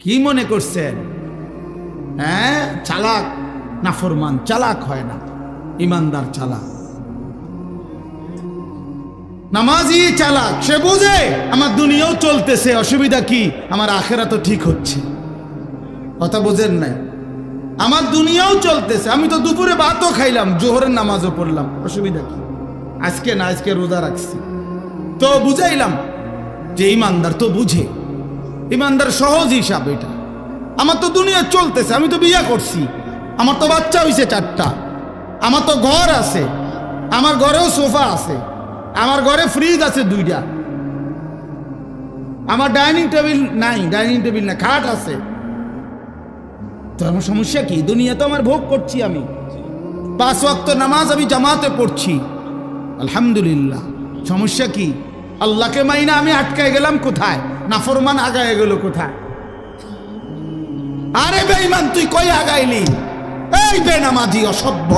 কি মনে করছেন? হ্যাঁ, চালাক নাফরমান চালাক হয় না, ইমানদার চালাক। নামাজি চালাক, সে বোঝে আমার দুনিয়াও চলতেছে, অসুবিধা কি, আমার আখেরাত তো ঠিক হচ্ছে। কথা বোঝেন নাই? আমার দুনিয়াও চলতেছে, আমি তো দুপুরে ভাতও খাইলাম, জোহরের নামাজও পড়লাম, অসুবিধা কি? আজকে না, আজকে রোজা রাখছি, তো বুঝাইলাম যে ইমানদার তো বুঝে, ইমানদার সহজ হিসাব এটা। আমার তো দুনিয়া চলতেছে, আমি তো বিয়ে করছি, আমার তো বাচ্চা হইছে 4টা, আমার তো ঘর আছে, আমার ঘরেও সোফা আছে, আমার ঘরে ফ্রিজ আছে 2টা, আমার ডাইনিং টেবিল নাই, ডাইনিং টেবিল না, খাট আছে। তো আমার সমস্যা কি? দুনিয়া তো আমার ভোগ করছি, আমি 5 ওয়াক্ত নামাজ আমি জামাতে পড়ছি, আলহামদুলিল্লাহ। সমস্যা কি? আল্লাহকে মাইনা আমি আটকায় গেলাম কোথায়? নাফরমান আগায় গেল কোথায়? আরে বেঈমান, তুই কই আগাইলি? এই বেনামাজি অসভ্য,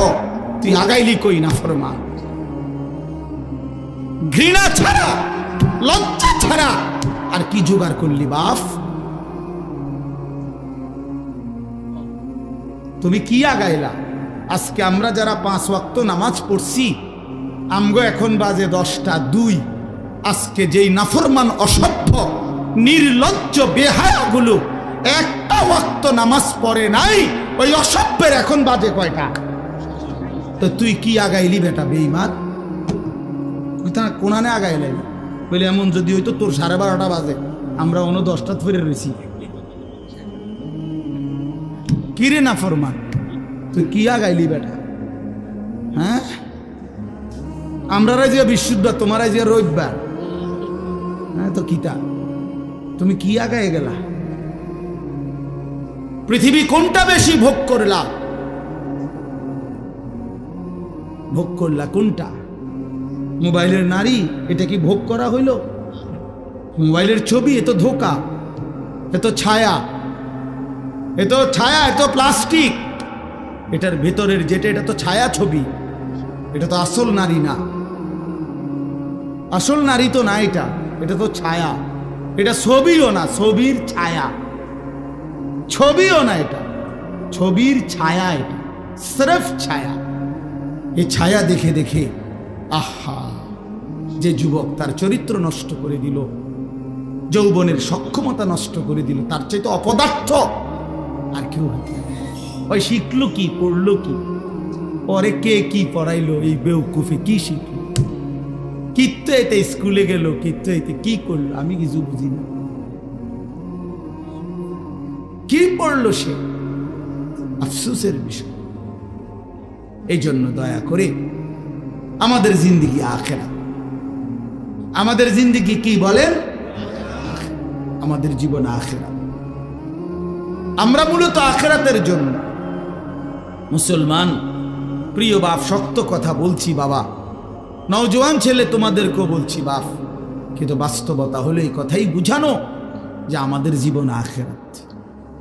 তুই আগাইলি কই? নাফরমান, ঘৃণা ছাড়া, লজ্জা ছাড়া আর কি জোগাড় করলি বাপ? তুমি কি আগাইলা? আজকে আমরা যারা 5 ওয়াক্ত নামাজ পড়ছি, আমগো এখন বাজে 10টা 2। আজকে যেই নাফরমান অসভ্য নির্লজ্জ বেহায়াগুলো একটা ওয়াক্ত নামাজ পড়ে নাই, ওই অসভ্যের এখন বাজে কয়টা? তো তুই কি আগাইলি বেটা বেঈমান? কোনানে আগাইলাই বলে, এমন যদি হইতো তোর 12:30 বাজে, আমরা অন্য 10টা ফিরে রয়েছি। কিরে নাফরমান, তুই কি আগাইলি বেটা? হ্যাঁ, আমরা যে বিশুদ্ধ, তোমার যে রবিবার, হ্যাঁ তো কিতা, তুমি কি আগায় গেলা? পৃথিবী কোনটা বেশি ভোগ করলা? ভোগ করলা কোনটা? মোবাইলের নারী, এটা কি ভোগ করা হইল? মোবাইলের ছবি, এ তো ধোকা, এ তো ছায়া, এ তো ছায়া, এ তো প্লাস্টিক, এটার ভেতরের যেটা, এটা তো ছায়া ছবি, এটা তো আসল নারী না, আসল নারী তো না, এটা এটা তো ছায়া, এটা ছবিও না, ছবির ছায়া, ছবিও না, এটা ছবির ছায়া, এটা সিরফ ছায়া। এই ছায়া দেখে দেখে আহা, যে যুবক তার চরিত্র নষ্ট করে দিল, যৌবনের সক্ষমতা নষ্ট করে দিল, তার চাইতে অপদার্থ আর কেউ হতে। ওই শিখলো কি, পড়লো কি, পরে কে কি পড়াইলো, এই বেউকুফে কি শিখলো, কিত্তো এতে স্কুলে গেল, কিত্তো এতে কি করলো, আমি কিছু বুঝি না। কি পড়লো সে? আফসোসের বিষয়। এই জন্য দয়া করে আমাদের জিন্দিগি আখেরাত, আমাদের জিন্দিগি কি বলেন? আমাদের জীবন আখেরাত। আমরা মূলত আখেরাতের জন্য মুসলমান। প্রিয় বাপ, শক্ত কথা বলছি বাবা, নওজোয়ান ছেলে তোমাদেরকেও বলছি বাপ, কিন্তু বাস্তবতা হলো এই কথাই বুঝানো যে আমাদের জীবন আখেরাত।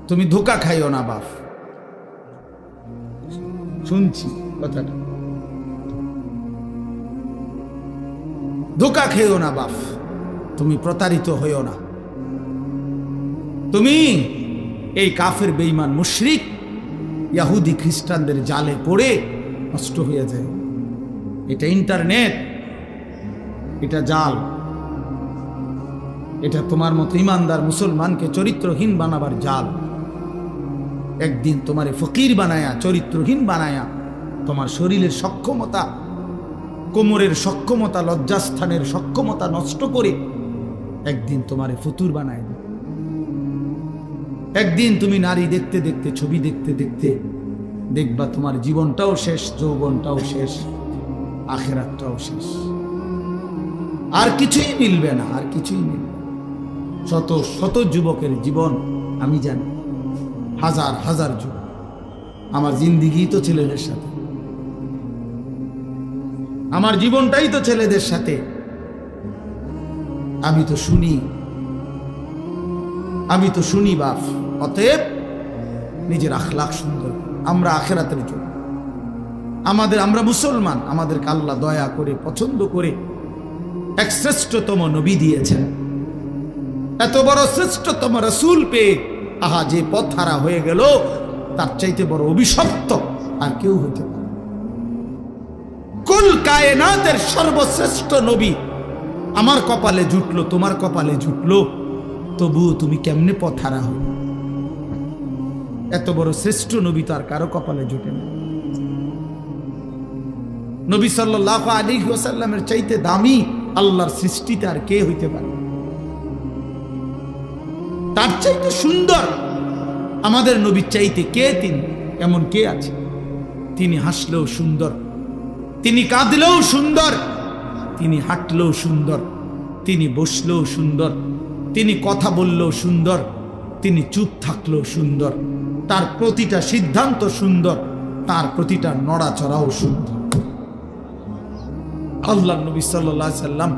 তুমি ধোঁকা খাইও না বাপ, শুনছি কথাটা, ধোঁকা খেও না বাপ, তুমি প্রতারিত হইও না। তুমি এই কাফের বেঈমান মুশরিক ইহুদি খ্রিস্টানদের জালে পড়ে নষ্ট হয়ে যায়। এটা ইন্টারনেট, এটা জাল, এটা তোমার মতো ইমানদার মুসলমানকে চরিত্রহীন বানাবার জাল। একদিন তোমারে ফকির বানায়া, চরিত্রহীন বানায়া, তোমার শরীরের সক্ষমতা, কোমরের সক্ষমতা, লজ্জাস্থানের সক্ষমতা নষ্ট করে একদিন তোমারে ফতুর বানায় দেবে। একদিন তুমি নারী দেখতে দেখতে, ছবি দেখতে দেখতে দেখবা তোমার জীবনটাও শেষ, যৌবনটাও শেষ, আখেরাতটাও শেষ, আর কিছুই মিলবে না, আর কিছুই মিলবে। শত শত যুবকের জীবন আমি জানি, হাজার হাজার যুবক। আমার জিন্দিগি তো ছেলেদের সাথে, আমার জীবনটাই তো ছেলেদের সাথে। আমি তো শুনি বাপ। অতএব নিজের আখলাক সুন্দর, আমরা আখেরাতের জন্য, আমরা মুসলমান, আমাদেরকে আল্লাহ দয়া করে পছন্দ করে এক শ্রেষ্ঠতম নবী দিয়েছেন। এত বড় শ্রেষ্ঠতম রাসূল পেয়ে আহা যে পথ হারা হয়ে গেল, তার চাইতে বড় অভিশপ্ত আর কেউ হতে পারে। কুল কায়নাতের সর্বশ্রেষ্ঠ নবী আমার কপালে জুটলো, তোমার কপালে জুটলো, তবুও তুমি কেমনে পথ হারা হল? এত বড় শ্রেষ্ঠ নবী তো আর কারো কপালে জুটে না। নবী সাল্লাল্লাহু আলাইহি ওয়াসাল্লামের চাইতে দামি আল্লাহর সৃষ্টিতে আর কে হইতে পারে? তার চাইতে সুন্দর আমাদের নবীর চাইতে কে? তিনি এমন কে আছে? তিনি হাসলেও সুন্দর, তিনি কাঁদলেও সুন্দর, তিনি হাঁটলেও সুন্দর, তিনি বসলেও সুন্দর, তিনি কথা বললেও সুন্দর, তিনি চুপ থাকলেও সুন্দর, তার প্রতিটা সিদ্ধান্ত সুন্দর, তার প্রতিটা নড়াচড়াও সুন্দর। আল্লাহ নবী সাল্লাল্লাহু আলাইহি সাল্লাম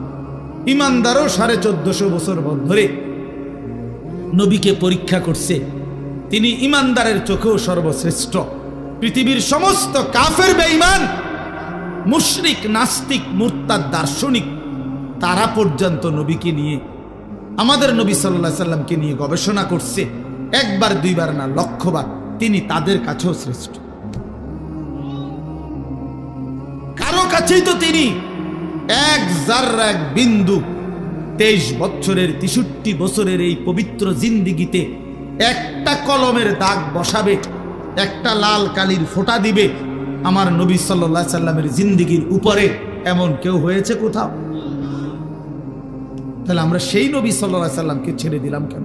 ইমানদারও 1450 বছর ধরে নবীকে পরীক্ষা করছে। তিনি ইমানদারের চোখেও সর্বশ্রেষ্ঠ। পৃথিবীর সমস্ত কাফের বেঈমান, মুশরিক, নাস্তিক, মুরতাদ, দার্শনিক, তারা পর্যন্ত নবীকে নিয়ে, আমাদের নবী সাল্লাল্লাহু আলাইহি সাল্লামকে নিয়ে গবেষণা করছে। একবার দুইবার না, লক্ষবার। তিনি তাদের কাছেও শ্রেষ্ঠ। কারো কাছেই তো তিনি এক জাররা, এক বিন্দু 23 বছরের 63 বছরের এই পবিত্র জিন্দিগিতে একটা কলমের দাগ বসাবে, একটা লাল কালির ফোঁটা দিবে আমার নবী সাল্লাল্লাহু আলাইহি সাল্লামের জিন্দিগির উপরে, এমন কেউ হয়েছে কোথাও? তাহলে আমরা সেই নবী সাল্লাল্লাহু আলাইহি সাল্লামকে ছেড়ে দিলাম কেন?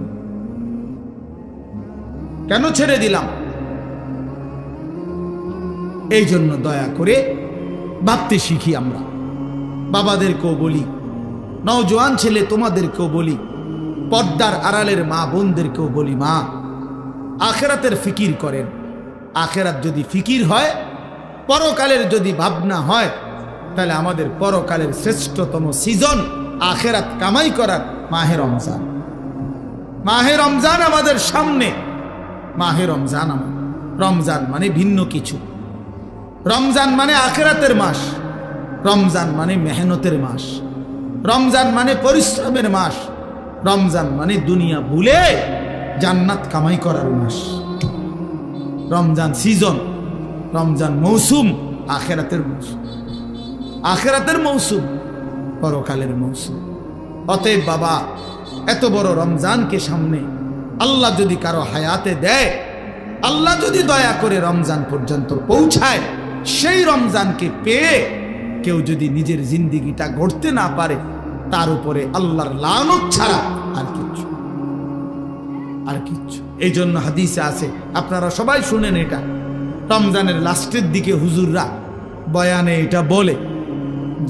কেন ছেড়ে দিলাম? এই জন্য দয়া করে ভাবতে শিখি। আমরা বাবাদেরকেও বলি, নওজোয়ান ছেলে তোমাদেরকেও বলি, পর্দার আড়ালের মা বোনদেরকেও বলি, মা আখেরাতের ফিকির করেন। আখেরাত যদি ফিকির হয়, পরকালের যদি ভাবনা হয়, তাহলে আমাদের পরকালের শ্রেষ্ঠতম সিজন আখেরাত কামাই করার মাহে রমজান। মাহে রমজান আমাদের সামনে। মাহে রমজান রমজান মানে ভিন্ন কিছু। রমজান মানে আখেরাতের মাস, রমজান মানে মেহনতের মাস, রমজান মানে পরিশ্রমের মাস, রমজান মানে দুনিয়া ভুলে জান্নাত কামাই করার মাস। রমজান সিজন, রমজান মৌসুম, আখেরাতের মৌসুম, আখেরাতের মৌসুম, পরকালের মৌসুম। অতএব বাবা, এত বড় রমজানকে সামনে আল্লাহ যদি কারো হায়াতে দেয়, আল্লাহ যদি দয়া করে রমজান পর্যন্ত পৌঁছায়, সেই রমজানকে পেয়ে কেউ যদি নিজের জিন্দিগিটা গড়তে না পারে, তার উপরে আল্লাহর লানত ছাড়া আর কিচ্ছু, আর কিচ্ছু। এই জন্য হাদিসে আছে, আপনারা সবাই শুনেন এটা, রমজানের লাস্টের দিকে হুজুররা বয়ানে এটা বলে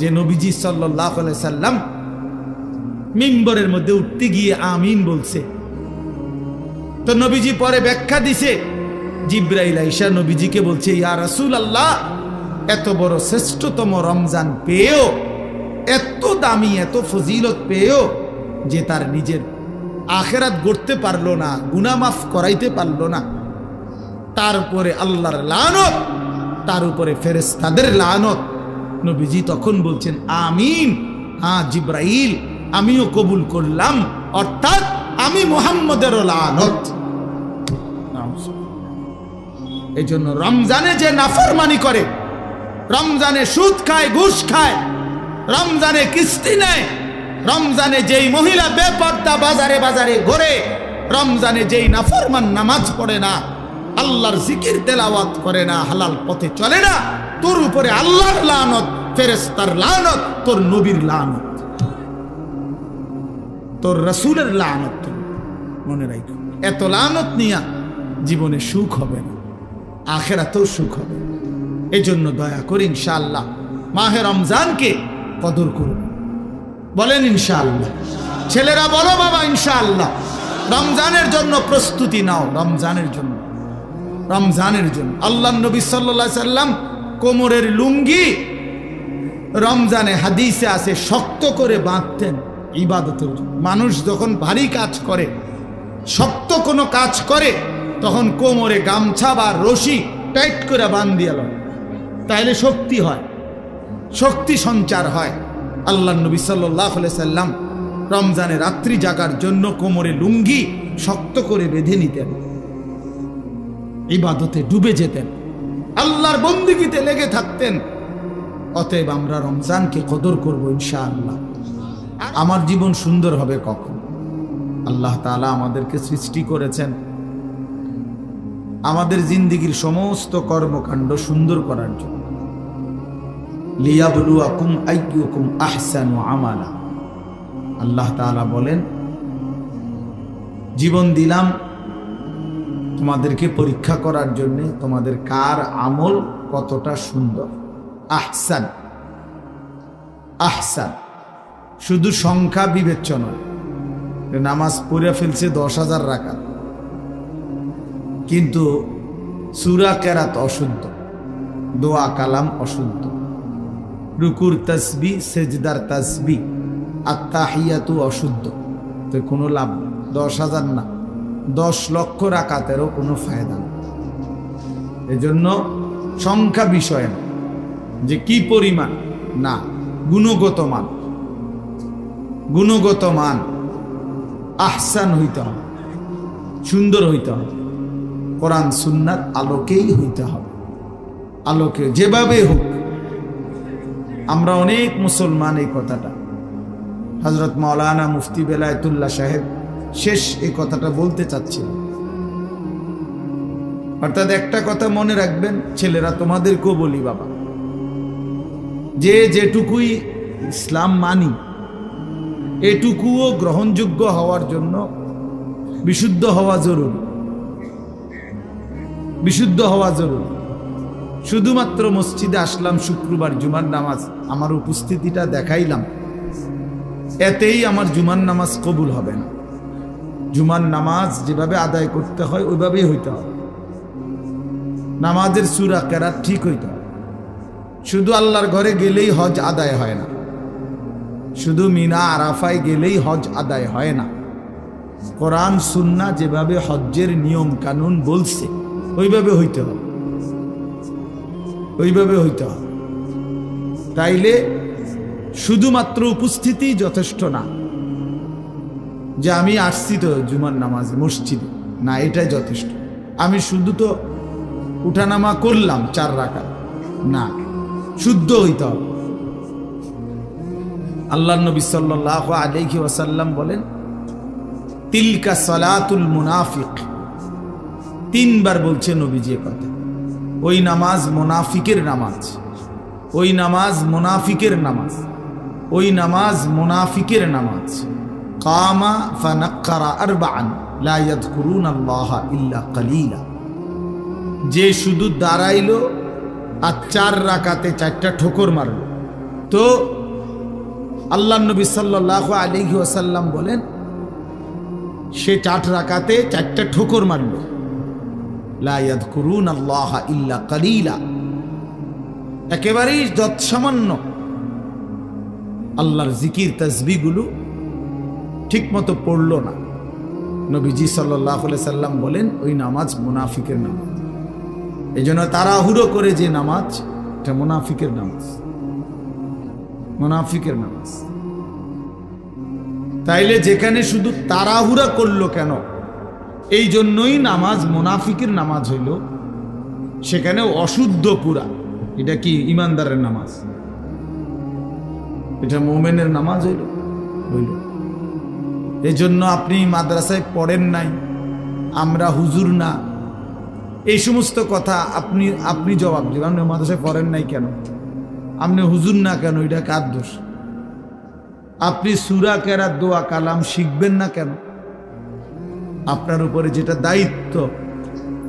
যে নবীজি সাল্লাল্লাহু আলাইহি সাল্লাম মিম্বরের মধ্যে উঠতে গিয়ে আমিন বলছে। তো নবীজি পরে ব্যাখ্যা দিছে, জিব্রাইল আইসা নবীজিকে বলছে, ইয়া রাসূলুল্লাহ, এত বড় শ্রেষ্ঠতম রমজান পেয়েও, এত দামি, এত ফজিলত পেয়েও যে তার নিজের আখেরাত গড়তে পারলো না, গুনাহ মাফ করাইতে পারলো না, তার উপরে আল্লাহর লানত, তার উপরে ফেরেশতাদের লানত। নবীজি তখন বলছেন আমিন, হ্যাঁ জিব্রাইল আমিও কবুল করলাম, অর্থাৎ আমি মুহাম্মদেরও লানত। এই জন্য রমজানে যে নাফরমানি করে, রমজানে সুদ খায়, ঘুষ খায়, রমজানে কিস্তি নেয়, রমজানে যেই মহিলা বেপর্দা বাজারে বাজারে ঘোরে, রমজানে যেই নাফরমান নামাজ পড়ে না, আল্লাহর জিকির তেলাওয়াত করে না, হালাল পথে চলে না, তোর উপরে আল্লাহর লানত, ফেরেশতার লানত, তোর নবীর লানত, তোর রাসূলের লানত। মনে রাখো, এত লানত নিয়া জীবনে সুখ হবে না, আখেরাতেও সুখ হবে। এই জন্য দয়া করে ইনশাআল্লাহ মাহে রমজানকে কদর করুন। বলেন ইনশাআল্লাহ। ছেলেরা বলো বাবা ইনশাআল্লাহ। রমজানের জন্য প্রস্তুতি নাও, রমজানের জন্য, রমজানের জন্য। আল্লাহর নবী সাল্লাল্লাহু আলাইহি সাল্লাম কোমরের লুঙ্গি রমজানে হাদিসে আছে শক্ত করে বাঁধতেন ইবাদতের জন্য। মানুষ যখন ভারী কাজ করে, শক্ত কোনো কাজ করে, তখন কোমরে গামছা বা রশি টাইট করে বাঁধিয়ে লয়, তাইলে শক্তি হয়, শক্তি সঞ্চার হয়। আল্লাহর নবী সাল্লাল্লাহু আলাইহি সাল্লাম রমজানে রাত্রি জাগার জন্য কোমরে লুঙ্গি শক্ত করে বেঁধে নিতেন, ইবাদতে ডুবে যেতেন, আল্লাহর বন্দেগীতে লেগে থাকতেন। অতএব আমরা রমজানকে কদর করব ইনশাআল্লাহ। আমার জীবন সুন্দর হবে কখন? আল্লাহ তাআলা আমাদেরকে সৃষ্টি করেছেন আমাদের জিন্দেগীর সমস্ত কর্মকাণ্ড সুন্দর করার জন্য। লিয়াবলুয়াকুম আইয়ুকুম আহসানু আমালা। আল্লাহ তাআলা বলেন, জীবন দিলাম তোমাদেরকে পরীক্ষা করার জন্য, তোমাদের কার আমল কতটা সুন্দর। আহসান, আহসান শুধু সংখ্যা বিবেচ্য নয়। নামাজ পড়ে ফেলছে 10,000 রাকাত, কিন্তু সূরা কেরাত অশুদ্ধ, দোয়া কালাম অশুদ্ধ, রুকুর তাসবিহ, সেজদার তাসবিহ, আত্তাহিয়াতু অশুদ্ধ, তো কোনো লাভ নেই। 10,000 না, 10 লক্ষ রাকাতেরও কোনো ফায়দা নেই। এজন্য সংখ্যা বিষয় না, যে কি পরিমাণ, না, গুণগত মান, গুণগত মান আহসান হইতে হবে, সুন্দর হইতে হবে, কোরআন সুন্নাত আলোকেই হইতে হবে, আলোকে যেভাবে হোক। আমরা অনেক মুসলমান এই কথাটা, হযরত মাওলানা মুফতি বেলায়েতুল্লাহ সাহেব শেষ এই কথাটা বলতে চাচ্ছিল। অর্থাৎ একটা কথা মনে রাখবেন ছেলেরা, তোমাদেরকেও বলি বাবা, যে যেটুকুই ইসলাম মানি এটুকুও গ্রহণযোগ্য হওয়ার জন্য বিশুদ্ধ হওয়া জরুরি, বিশুদ্ধ হওয়া জরুরি। শুধুমাত্র মসজিদে আসলাম শুক্রবার জুমার নামাজ, আমার উপস্থিতিটা দেখাইলাম, এতেই আমার জুমার নামাজ কবুল হবে না। জুমার নামাজ যেভাবে আদায় করতে হয় ওইভাবেই হইতে হবে। নামাজের সূরা কেরাত ঠিক হইতে হবে। শুধু আল্লাহর ঘরে গেলেই হজ আদায় হয় না, শুধু মিনা আরাফায় গেলেই হজ আদায় হয় না। কোরআন সুন্নাহ যেভাবে হজ্জের নিয়ম কানুন বলছে ওইভাবে হইতে হবে, ওইভাবে হইতে হবে। তাইলে শুধুমাত্র উপস্থিতি যথেষ্ট না, যে আমি আসছি তো জুমার নামাজে মসজিদে, না, এটাই যথেষ্ট। আমি শুধু তো উঠানামা করলাম 4 রাকাত, না, শুদ্ধ হইতে হবে। আল্লাহ নবী সাল্লাল্লাহু আলাইহি ওয়াসাল্লাম বলেন, তিলকা সালাতুল মুনাফিক। 3 বার বলছে নবীজি কথা। ওই নামাজ মুনাফিকের নামাজ, ওই নামাজ মুনাফিকের নামাজ, ওই নামাজ মুনাফিকের নামাজ। কামা ফানাক্কারা আরবাআন লা ইয়াযকুরুনাল্লাহা ইল্লা কালিলা। যে শুধু দাঁড়াইলো আর 4 রাকাতে 4টা ঠোকর মারল, তো আল্লাহ নবী সাল্লাল্লাহু আলাইহি ওয়াসাল্লাম বলেন, সে 4 রাকাতে 4টা ঠোকর মারল। লা ইয়াযকুরুনাল্লাহা ইল্লা কালিলা, একেবারেই যৎসামান্য আল্লাহর জিকির তাসবিহগুলো ঠিক মতো পড়ল না। নবীজি সাল্লাল্লাহু আলাইহি সাল্লাম বলেন, ওই নামাজ মুনাফিকের নামাজ। এই জন্য তাড়াহুড়ো করে যে নামাজ, এটা মুনাফিকের নামাজ, মুনাফিকের নামাজ। তাইলে যেখানে শুধু তাড়াহুড়া করলো কেন, এই জন্যই নামাজ মুনাফিকের নামাজ হইল। সেখানে অশুদ্ধ পুরা, এটা কি ইমানদারের নামাজ? এটা মুমিনের নামাজ হইল, হইল। এই জন্য আপনি মাদ্রাসায় পড়েন নাই, আমরা হুজুর না, এই সমস্ত কথা আপনি জবাব দিবেন। আপনি মাদ্রাসায় পড়েন নাই কেন, আপনি হুজুর না কেন, এটা কার দোষ? আপনি সূরা কেরাত দোয়া কালাম শিখবেন না কেন? আপনার উপরে যেটা দায়িত্ব,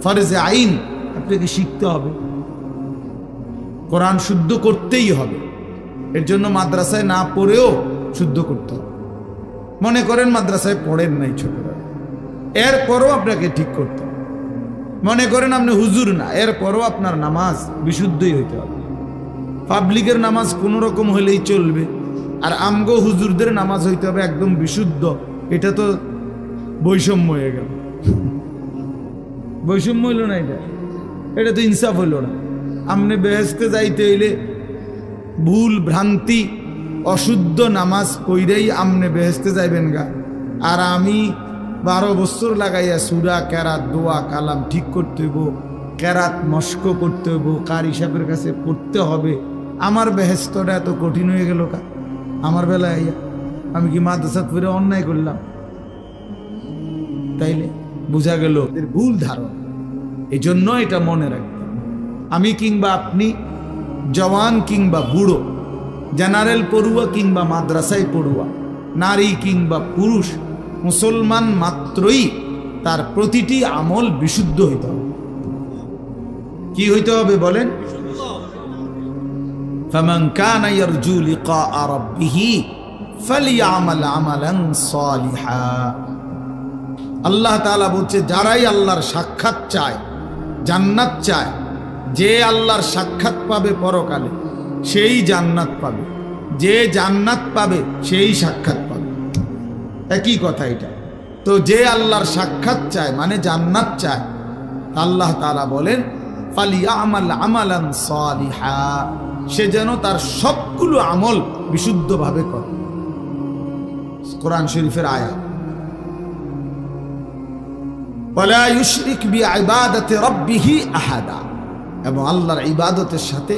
ফরজে আইন, আপনাকে শিখতে হবে, কোরআন শুদ্ধ করতেই হবে। এর জন্য মাদ্রাসায় না পড়েও শুদ্ধ করতে হবে। মনে করেন মাদ্রাসায় পড়েন নাই ছোটবেলা, এরপরও আপনাকে ঠিক করতে হবে। মনে করেন আপনি হুজুর না, এরপরও আপনার নামাজ বিশুদ্ধই হইতে হবে। পাবলিকের নামাজ কোনো রকম হলেই চলবে, আর আমগো হুজুরদের নামাজ হইতে হবে একদম বিশুদ্ধ। এটা তো বৈষম্য হয়ে গেল, বৈষম্য হইল না, এটা তো ইনসাফ হইল না। আপনি বেহেশতে যাইতে হইলে ভুল ভ্রান্তি অশুদ্ধ নামাজ পড়েই আমনে বেহেশতে যাইবেন গা, আর আমি 12 বছর লাগাইয়া সূরা কেরাত দোয়া কালাম ঠিক করতে হইব, কেরাত মস্ক করতে হইব, কারি সাহেবের কাছে পড়তে হবে, আমার বেহেশতটা এত কঠিন হয়ে গেল কা? আমার বেলায় আইয়া আমি কি মাদ্রাসা পড়ে অন্যায় করলাম? তাইলে বোঝা গেল এর ভুল ধারণা। এই জন্য এটা মনে রাখতে, আমি কিংবা আপনি, জওয়ান কিংবা বুড়ো, জেনারেল পড়ুয়া কিংবা মাদ্রাসায় পড়ুয়া, নারী কিংবা পুরুষ, মুসলমান মাত্রই তার প্রতিটি আমল বিশুদ্ধ হইতে হবে। কি হইতে হবে বলেন? ফামান কানা ইয়ারজু লিকা রাব্বিহি ফালইআমাল আমালান সালিহা। আল্লাহ তাআলা বলছে, যারাই আল্লাহর সাক্ষাৎ চায়, জান্নাত চায়, যে আল্লাহর সাক্ষাৎ পাবে পরকালে সেই জান্নাত পাবে, যে জান্নাত পাবে সেই সাক্ষাৎ পাবে, একই কথা এটা। তো যে আল্লাহর সাক্ষাৎ চায় মানে জান্নাত চায়, আল্লাহ তাআলা বলেন ফালিয়ামাল আমালান সালিহা, সে যেন তার সবগুলো আমল বিশুদ্ধভাবে করে। কোরআন শরীফের আয়াত। ওয়ালা ইউশরিক বিইবাদাতি রাব্বিহি আহাদা, এবং আল্লাহর ইবাদতের সাথে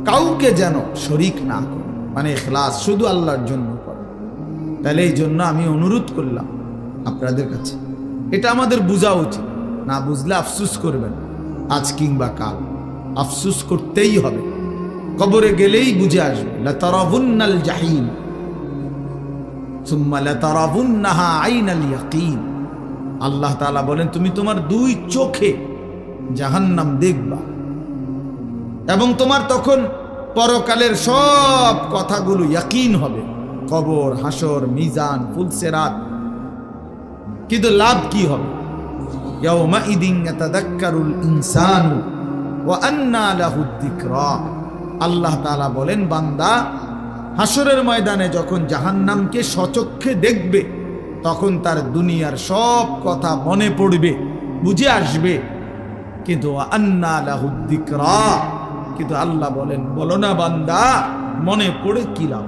কাউকে যেন শরীক না করে, মানে ইখলাস, শুধু আল্লাহর জন্য করে। তাহলে এই জন্য আমি অনুরোধ করলাম আপনাদের কাছে, এটা আমাদের বোঝা উচিত। না বুঝলে আফসোস করবেন, আজ কিংবা কাল আফসোস করতেই হবে। কবরে গেলেই বুঝে আসবে, লাতারাবুন্নাল জাহিম সুম্মা লাতারাবুন্নাহা আইনাল ইয়াকিন। আল্লাহ তাআলা বলেন, তুমি তোমার 2 চোখে জাহান্নাম দেখবা, এবং তোমার তখন পরকালের সব কথাগুলো ইয়াকিন হবে, কবর, হাসর, মিজান, ফুলসিরাত। কিন্তু লাভ কি হবে? ইয়াউমাইদিন ইয়াতাযাক্কারুল ইনসানু ওয়া আন্না লাহুদ যিকরা। আল্লাহ তাআলা বলেন, বান্দা হাসরের ময়দানে যখন জাহান্নামকে সচক্ষে দেখবে, তখন তার দুনিয়ার সব কথা মনে পড়বে, বুঝে আসবে। কিন্তু আন্না লাহুদ যিকরা, কিন্তু আল্লাহ বলেন, বলো না বান্দা, মনে পড়ে কি লাভ?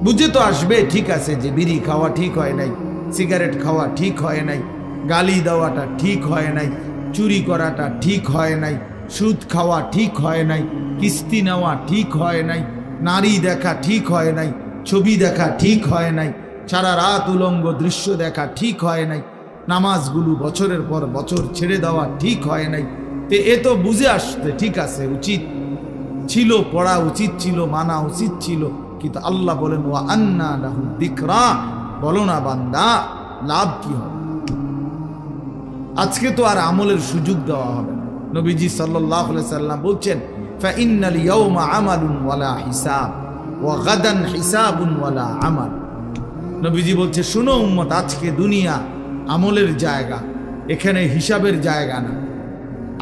বুঝে তো আসবে, ঠিক আছে যে বিড়ি খাওয়া ঠিক হয় নাই, সিগারেট খাওয়া ঠিক হয় নাই, গালি দেওয়াটা ঠিক হয় নাই, চুরি করাটা ঠিক হয় নাই, সুদ খাওয়া ঠিক হয় নাই, কিস্তি নেওয়া ঠিক হয় নাই, নারী দেখা ঠিক হয় নাই, ছবি দেখা ঠিক হয় নাই, সারা রাত উলঙ্গ দৃশ্য দেখা ঠিক হয় নাই, নামাজগুলো বছরের পর বছর ছেড়ে দেওয়া ঠিক হয় নাই। তে এ তো বুঝে আসতে ঠিক আছে, উচিত ছিল, পড়া উচিত ছিল, মানা উচিত ছিল। কিন্তু আল্লাহ বলেন, ওয়া আন্না লাহু যিকরা, বলো না বান্দা, লাভ কি হবে? আজকে তো আর আমলের সুযোগ দেওয়া হবে না। নবীজি সাল্লাল্লাহু আলাইহি সাল্লাম বলছেন, ফাইন্নাল ইয়াউমা আমালুন ওয়ালা হিসাব ওয়া গাদান হিসাবুন ওয়ালা আমাল। নবীজি বলছে, শুনো উম্মত, আজকে দুনিয়া আমলের জায়গা, এখানে হিসাবের জায়গা না।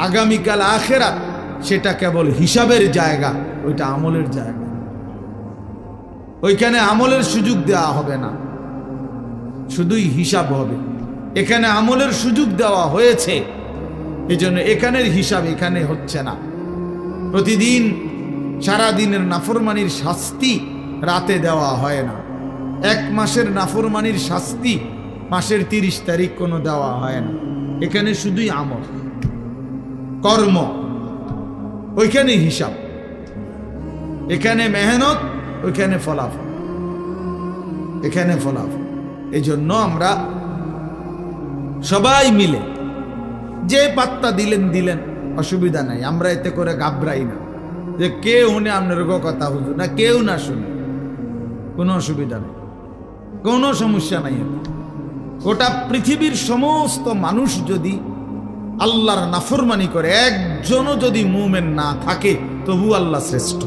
আগামীকাল আখিরাত, সেটা কেবল হিসাবের জায়গা, ওইটা আমলের জায়গা। ওইখানে আমলের সুযোগ দেওয়া হবে না, শুধুই হিসাব হবে। এখানে আমলের সুযোগ দেওয়া হয়েছে, এজন্য এখানের হিসাব এখানে হচ্ছে না। প্রতিদিন সারা দিনের নাফরমানির শাস্তি রাতে দেওয়া হয় না। 1 মাসের নাফরমানির শাস্তি মাসের 30 তারিখ কোনো দেওয়া হয় না। এখানে শুধুই আমল, কর্ম, ওইখানে হিসাব। এখানে মেহনত, ওইখানে ফলাফল, এখানে ফলাফল। এই জন্য আমরা সবাই মিলে যে পাত্তা দিলেন, অসুবিধা নাই, আমরা এতে করে ঘাবড়াই না যে কেউ শুনে আপনার কথা হুজুর না, কেউ না শুনে, কোনো অসুবিধা নেই, কোনো সমস্যা নাই। গোটা পৃথিবীর সমস্ত মানুষ যদি আল্লাহর নাফরমানি করে, একজনও যদি মুমিন না থাকে, তবু আল্লাহ শ্রেষ্ঠ,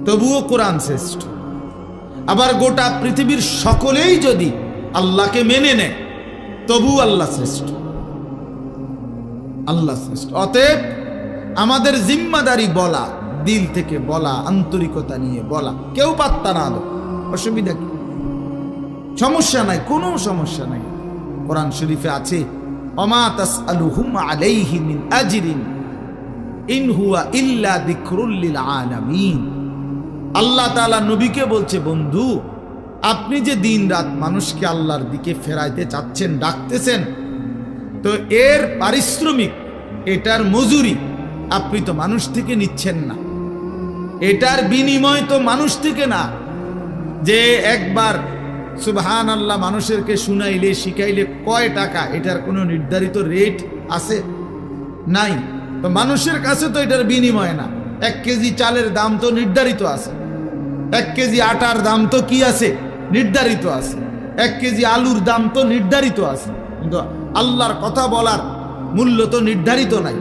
তবুও কোরআন শ্রেষ্ঠ। আবার গোটা পৃথিবীর সকলেই যদি আল্লাহকে মেনে নেয়, তবু আল্লাহ শ্রেষ্ঠ, আল্লাহ শ্রেষ্ঠ। অতএব আমাদের জিম্মাদারি বলা, দিল থেকে বলা, আন্তরিকতা নিয়ে বলা, কেউ পাত্তা না দাও, অসুবিধা কি? সমস্যা নাই, কোনো সমস্যা নাই। কোরআন শরীফে আছে, ওমা তাসআলুহুম আলাইহি মিন আজরিন ইন হুয়া ইল্লা যিকরুল লিল আলামিন। আল্লাহ তাআলা নবীকে বলছে, বন্ধু আপনি যে দিন রাত মানুষকে আল্লাহর দিকে ফেরাইতে চাচ্ছেন, ডাকতেছেন, তো এর পারিশ্রমিক, এটার মজুরি আপনি তো মানুষ থেকে নিচ্ছেন না, এটার বিনিময় তো মানুষ থেকে না। যে একবার সুবহানাল্লাহ মানুষেরকে শুনাইলে শিখাইলে কয় টাকা, এটার কোনো নির্ধারিত রেট আছে? নাই। তো মানুষের কাছে তো এটার বিনিময় না। 1 কেজি চালের দাম তো নির্ধারিত আছে, 1 কেজি আটার দাম তো কি আছে? নির্ধারিত আছে। 1 কেজি আলুর দাম তো নির্ধারিত আছে, কিন্তু আল্লাহর কথা বলার মূল্য তো নির্ধারিত নাই।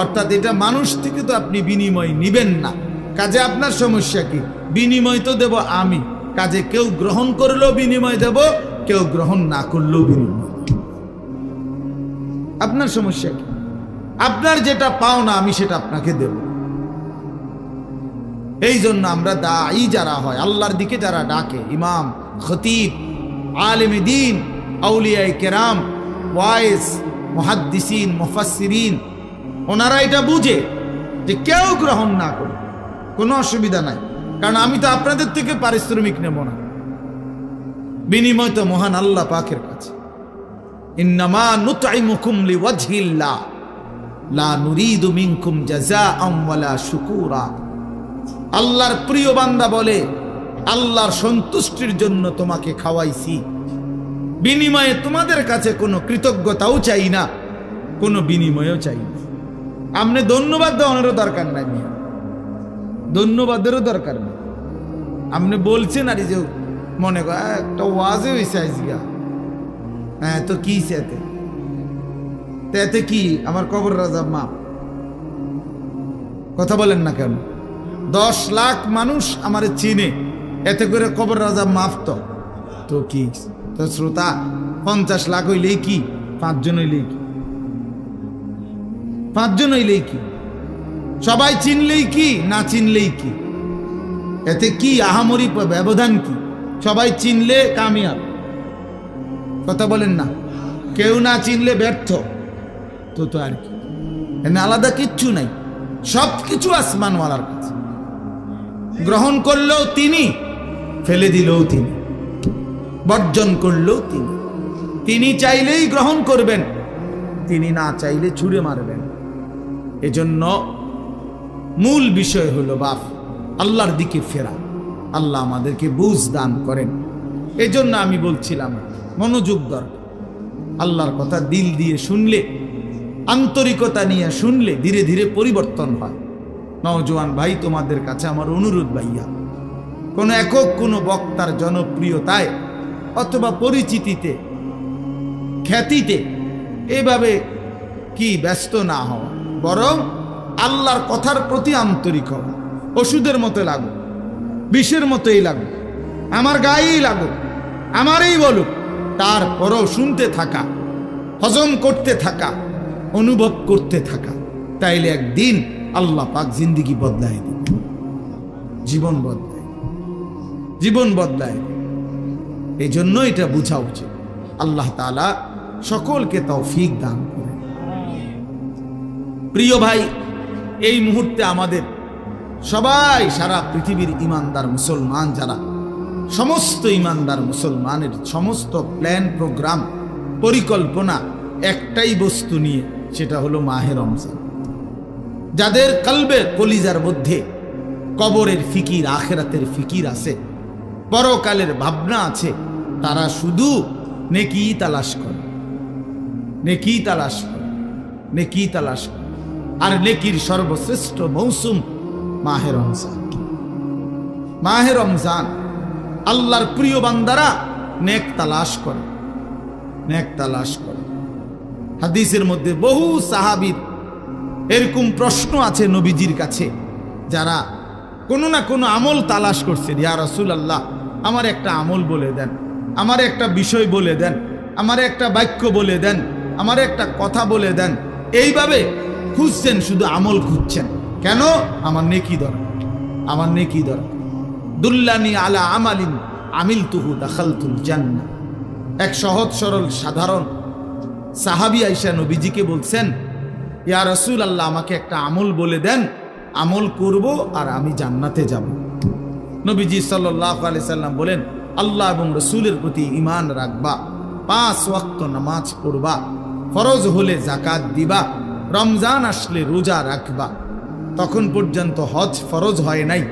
অর্থাৎ এটা মানুষ থেকে তো আপনি বিনিময় নিবেন না। কাজে আপনার সমস্যা কি? বিনিময় তো দেব আমি, কাজে কেউ গ্রহণ করলেও বিনিময় দেব, কেউ গ্রহণ না করলেও বিনিময়। আপনার সমস্যা কি? আপনার যেটা পাও না আমি সেটা আপনাকে দেব। এই জন্য আমরা দাঈ যারা হয়, আল্লাহর দিকে যারা ডাকে, ইমাম, খতিব, আলেমে দ্বীন, আউলিয়ায়ে কেরাম, ওয়াইজ, মুহাদ্দিসিন, মুফাসসিরিন, ওনারা এটা বুঝে যে কেউ গ্রহণ না করে কোনো অসুবিধা নাই, কারণ আমি তো আপনাদের থেকে পারিশ্রমিক নেব না, বিনিময় তো মহান আল্লাহ পাকের কাছে। ইন্নামা নুতঈমুকুম লিওয়াজহিল্লাহ লা নুরিদু মিনকুম জাযাআন ওয়ালা শুকুরা। আল্লাহর প্রিয় বান্দা বলে, আল্লাহর সন্তুষ্টির জন্য তোমাকে খাওয়াইছি, বিনিময়ে তোমাদের কাছে কোনো কৃতজ্ঞতাও চাই না, কোনো বিনিময়ও চাই না। আপনি ধন্যবাদ দেওয়ারও দরকার নাই, মিয়া ধন্যবাদেরও দরকার নেই। আপনি বলছেন আর যে মনে কর একটা ওয়াজে হয়েছে আজগা, হ্যাঁ তো কি এতে, এতে কি আমার কবর রাজা মাপ? কথা বলেন না কেন? 10 লাখ মানুষ আমারে চিনে, এতে করে কবর রাজা মাফ? তো কি তো শ্রোতা 50 লাখ হইলেই কি? 5 জন হইলেই কি? 5 জন হইলেই কি? সবাই চিনলেই কি, না চিনলেই কি? এতে কি আহামরি ব্যবধান কি? সবাই চিনলে কামিয়াব, কথা বলেন না? কেউ না চিনলে ব্যর্থ। তো তো আর কি, এখানে আলাদা কিচ্ছু নাই, সব কিছু আসমানওয়ালার কাছে। গ্রহণ করলেও তিনি, ফেলে দিলেও তিনি, বর্জন করলেও তিনি। তিনি চাইলেই গ্রহণ করবেন, তিনি না চাইলে ছুঁড়ে মারবেন। এজন্য মূল বিষয় হলো বাপ আল্লাহর দিকে ফেরা। আল্লাহ আমাদেরকে বুঝ দান করেন। এজন্য আমি বলছিলাম মনোযোগ দরকার। আল্লাহর কথা দিল দিয়ে শুনলে, আন্তরিকতা নিয়ে শুনলে ধীরে ধীরে পরিবর্তন হয়। নওজোয়ান ভাই, তোমাদের কাছে আমার অনুরোধ, ভাইয়া কোনো একক কোনো বক্তার জনপ্রিয়তায় অথবা পরিচিতিতে, খ্যাতিতে এভাবে কি ব্যস্ত না হওয়া, বরং আল্লাহর কথার প্রতি আন্তরিক হওয়া। ওষুধের মতো লাগো, বিষের মতোই লাগো, আমার গায়েই লাগো, আমারই বলুক, তারপরও শুনতে থাকা, হজম করতে থাকা, অনুভব করতে থাকা। তাইলে একদিন আল্লাহ পাক জিন্দিগি বদলায় দিবে, জীবন বদলায়, জীবন বদলায়। এই জন্য এটা বোঝা উচিত। আল্লাহ তাআলা সকলকে তৌফিক দান করেন। প্রিয় ভাই, এই মুহূর্তে আমাদের সবাই, সারা পৃথিবীর ইমানদার মুসলমান যারা, সমস্ত ইমানদার মুসলমানের সমস্ত প্ল্যান, প্রোগ্রাম, পরিকল্পনা একটাই বস্তু নিয়ে, সেটা হলো মাহে রমজান। যাদের কলবে, কলিজার মধ্যে কবরের ফিকির, আখিরাতের ফিকির আছে, পরকালের ভাবনা আছে, তারা শুধু নেকি তালাশ করে, নেকি তালাশ করে, নেকি তালাশ করে। আর নেকির সর্বশ্রেষ্ঠ মৌসুম মাহে রমজান। মাহে রমজান আল্লাহর প্রিয় বান্দারা নেক তালাশ করে, নেক তালাশ করে। হাদিসের মধ্যে বহু সাহাবীর এরকম প্রশ্ন আছে নবীজির কাছে, যারা কোনো না কোনো আমল তালাশ করছে। ইয়া রাসূলুল্লাহ, আমার একটা আমল বলে দেন, আমার একটা বিষয় বলে দেন, আমার একটা বাক্য বলে দেন, আমার একটা কথা বলে দেন। এইভাবে খুঁজছেন, শুধু আমল খুঁজছেন। কেন? আমার নেকি দরকার, আমার নেকি দরকার। দুল্লানি আলা আমালিন আমিলতুহু দাখালতুল জান্নাহ। এক সহজ সরল সাধারণ সাহাবী আয়েশা নবীজিকে বলছেন, ইয়া রাসূলুল্লাহ, আমাকে একটা আমল বলে দেন, আমল করব আর আমি জান্নাতে যাব। নবীজি সাল্লাল্লাহু আলাইহি সাল্লাম বলেন, আল্লাহ এবং রসুলের প্রতি ঈমান রাখবা, 5 ওয়াক্ত নামাজ পড়বা, ফরজ হলে যাকাত দিবা, রমজান আসলে রোজা রাখবা। তখন পর্যন্ত হজ ফরজ হয় নাই,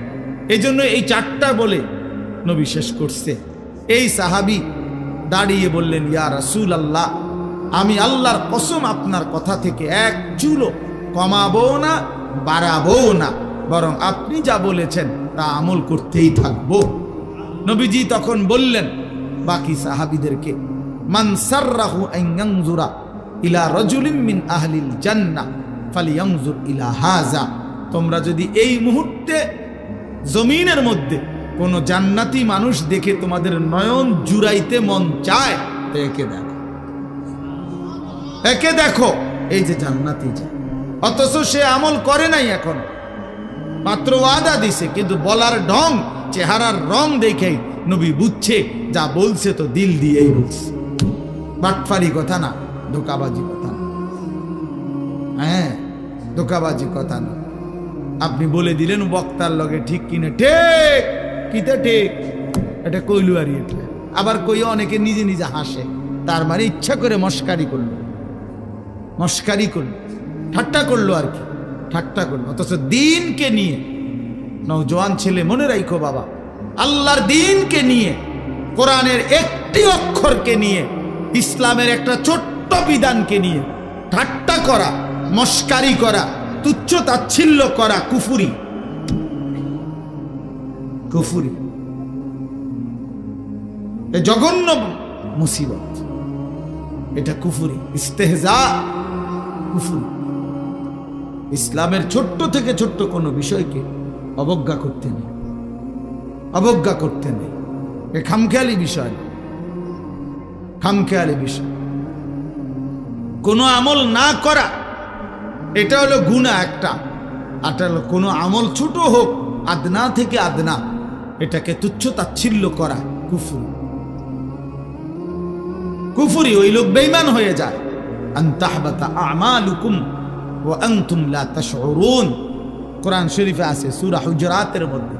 এজন্য এই 4টা বলে নবী শেষ করছে। এই সাহাবী দাঁড়িয়ে বললেন, ইয়া রাসূলুল্লাহ, আমি আল্লাহর কসম আপনার কথা থেকে এক চুলও কমাবো না, বাড়াবো না, বরং আপনি যা বলেছেন তা আমল করতেই থাকবো। নবীজি তখন বললেন বাকি সাহাবীদেরকে, মান সাররাহু আন ইয়ানজুরা ইলা রাজুলিন মিন আহলিল জান্নাহ ফালিয়ানজুর ইলা হাযা। তোমরা যদি এই মুহূর্তে জমিনের মধ্যে কোন জান্নাতি মানুষ দেখে তোমাদের নয়ন জুড়াইতে মন চায়, তো একে দেখো, একে দেখো, এই যে জান্নাতি যা। অথচ সে আমল করে নাই, এখন মাত্র ওয়াদা দিছে, কিন্তু বলার ঢং, চেহারার রং দেখেই নবী বুঝছে যা বলছে তো দিল দিয়েই বলছে। বাটফারি কথা না, ধোকাবাজি কথা না। হ্যাঁ, ধোকাবাজি কথা না। আপনি বলে দিলেন বক্তার লগে ঠিক কিনা, ঠিক কিতা ঠিক, এটা কইলু আর এটা আবার কই, অনেকে নিজে নিজে হাসে, তার মানে ইচ্ছা করে মস্কারি করলো, মস্কারি করলো, ঠাট্টা করলো আর কি, ঠাট্টা করলো। অথচ দিনকে নিয়ে, নওজোয়ান ছেলে মনে রাখো বাবা, আল্লাহর দিনকে নিয়ে, কোরআনের একটি অক্ষরকে নিয়ে, ইসলামের একটা ছোট্ট বিধানকে নিয়ে ঠাট্টা করা, মস্কারি করা, তুচ্ছ তাচ্ছিল্য করা কুফুরি, কুফুরি, এ জঘন্য মুসিবত, এটা কুফুরি, ইস্তেহজা, কুফুরি। ইসলামের ছোট্ট থেকে ছোট্ট কোনো বিষয়কে অবজ্ঞা করতে নেই, অবজ্ঞা করতে নেই। এ খামখেয়ালি বিষয়, খামখেয়ালি বিষয়। কোনো আমল না করা, এটা হলো গুনাহ একটা, আর হলো কোনো আমল ছোট হোক, আদনা থেকে আদনা, এটাকে তুচ্ছ তাচ্ছিল্য করা কুফরি, কুফরি। ওই লোক বেঈমান হয়ে যায়। আন তাহবাতা আমালুকুম ওয়া আনতুম লা তাশউরুন, কোরআন শরীফে আছে সূরা হুজুরাতের মধ্যে।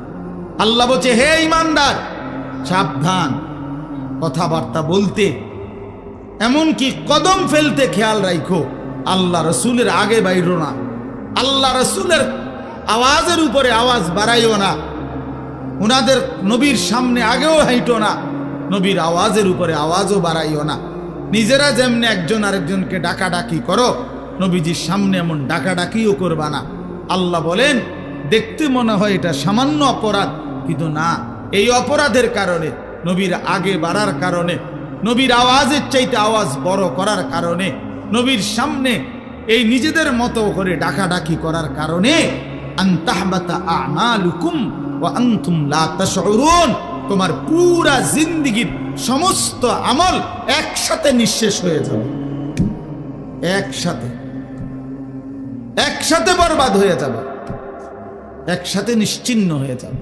আল্লাহ বলছে, হে ঈমানদার, সাবধান কথাবার্তা বলতে, এমনকি কদম ফেলতে খেয়াল রাখো। আল্লাহ রসুলের আগে বাইরো না, আল্লাহ রসুলের আওয়াজের উপরে আওয়াজ বাড়াইও না, উনাদের নবীর সামনে আগেও হাইটো না, নবীর আওয়াজের উপরে আওয়াজও বাড়াইও না। নিজেরা যেমনি একজন আরেকজনকে ডাকাডাকি করো, নবীজির সামনে এমন ডাকাডাকিও করবা না। আল্লাহ বলেন, দেখতে মনে হয় এটা সামান্য অপরাধ, কিন্তু না, এই অপরাধের কারণে, নবীর আগে বাড়ার কারণে, নবীর আওয়াজের চাইতে আওয়াজ বড় করার কারণে, নবীর সামনে এই নিজেদের মতো করে ডাকাডাকি করার কারণে, আন তাহবাতা আমালুকুম ওয়া আনতুম লা তাশউরুন, তোমার পুরা জিন্দেগীর সমস্ত আমল একসাথে নিঃশেষ হয়ে যাবে, একসাথে, একসাথে বরবাদ হয়ে যাবে, একসাথে নিশ্চিহ্ন হয়ে যাবে।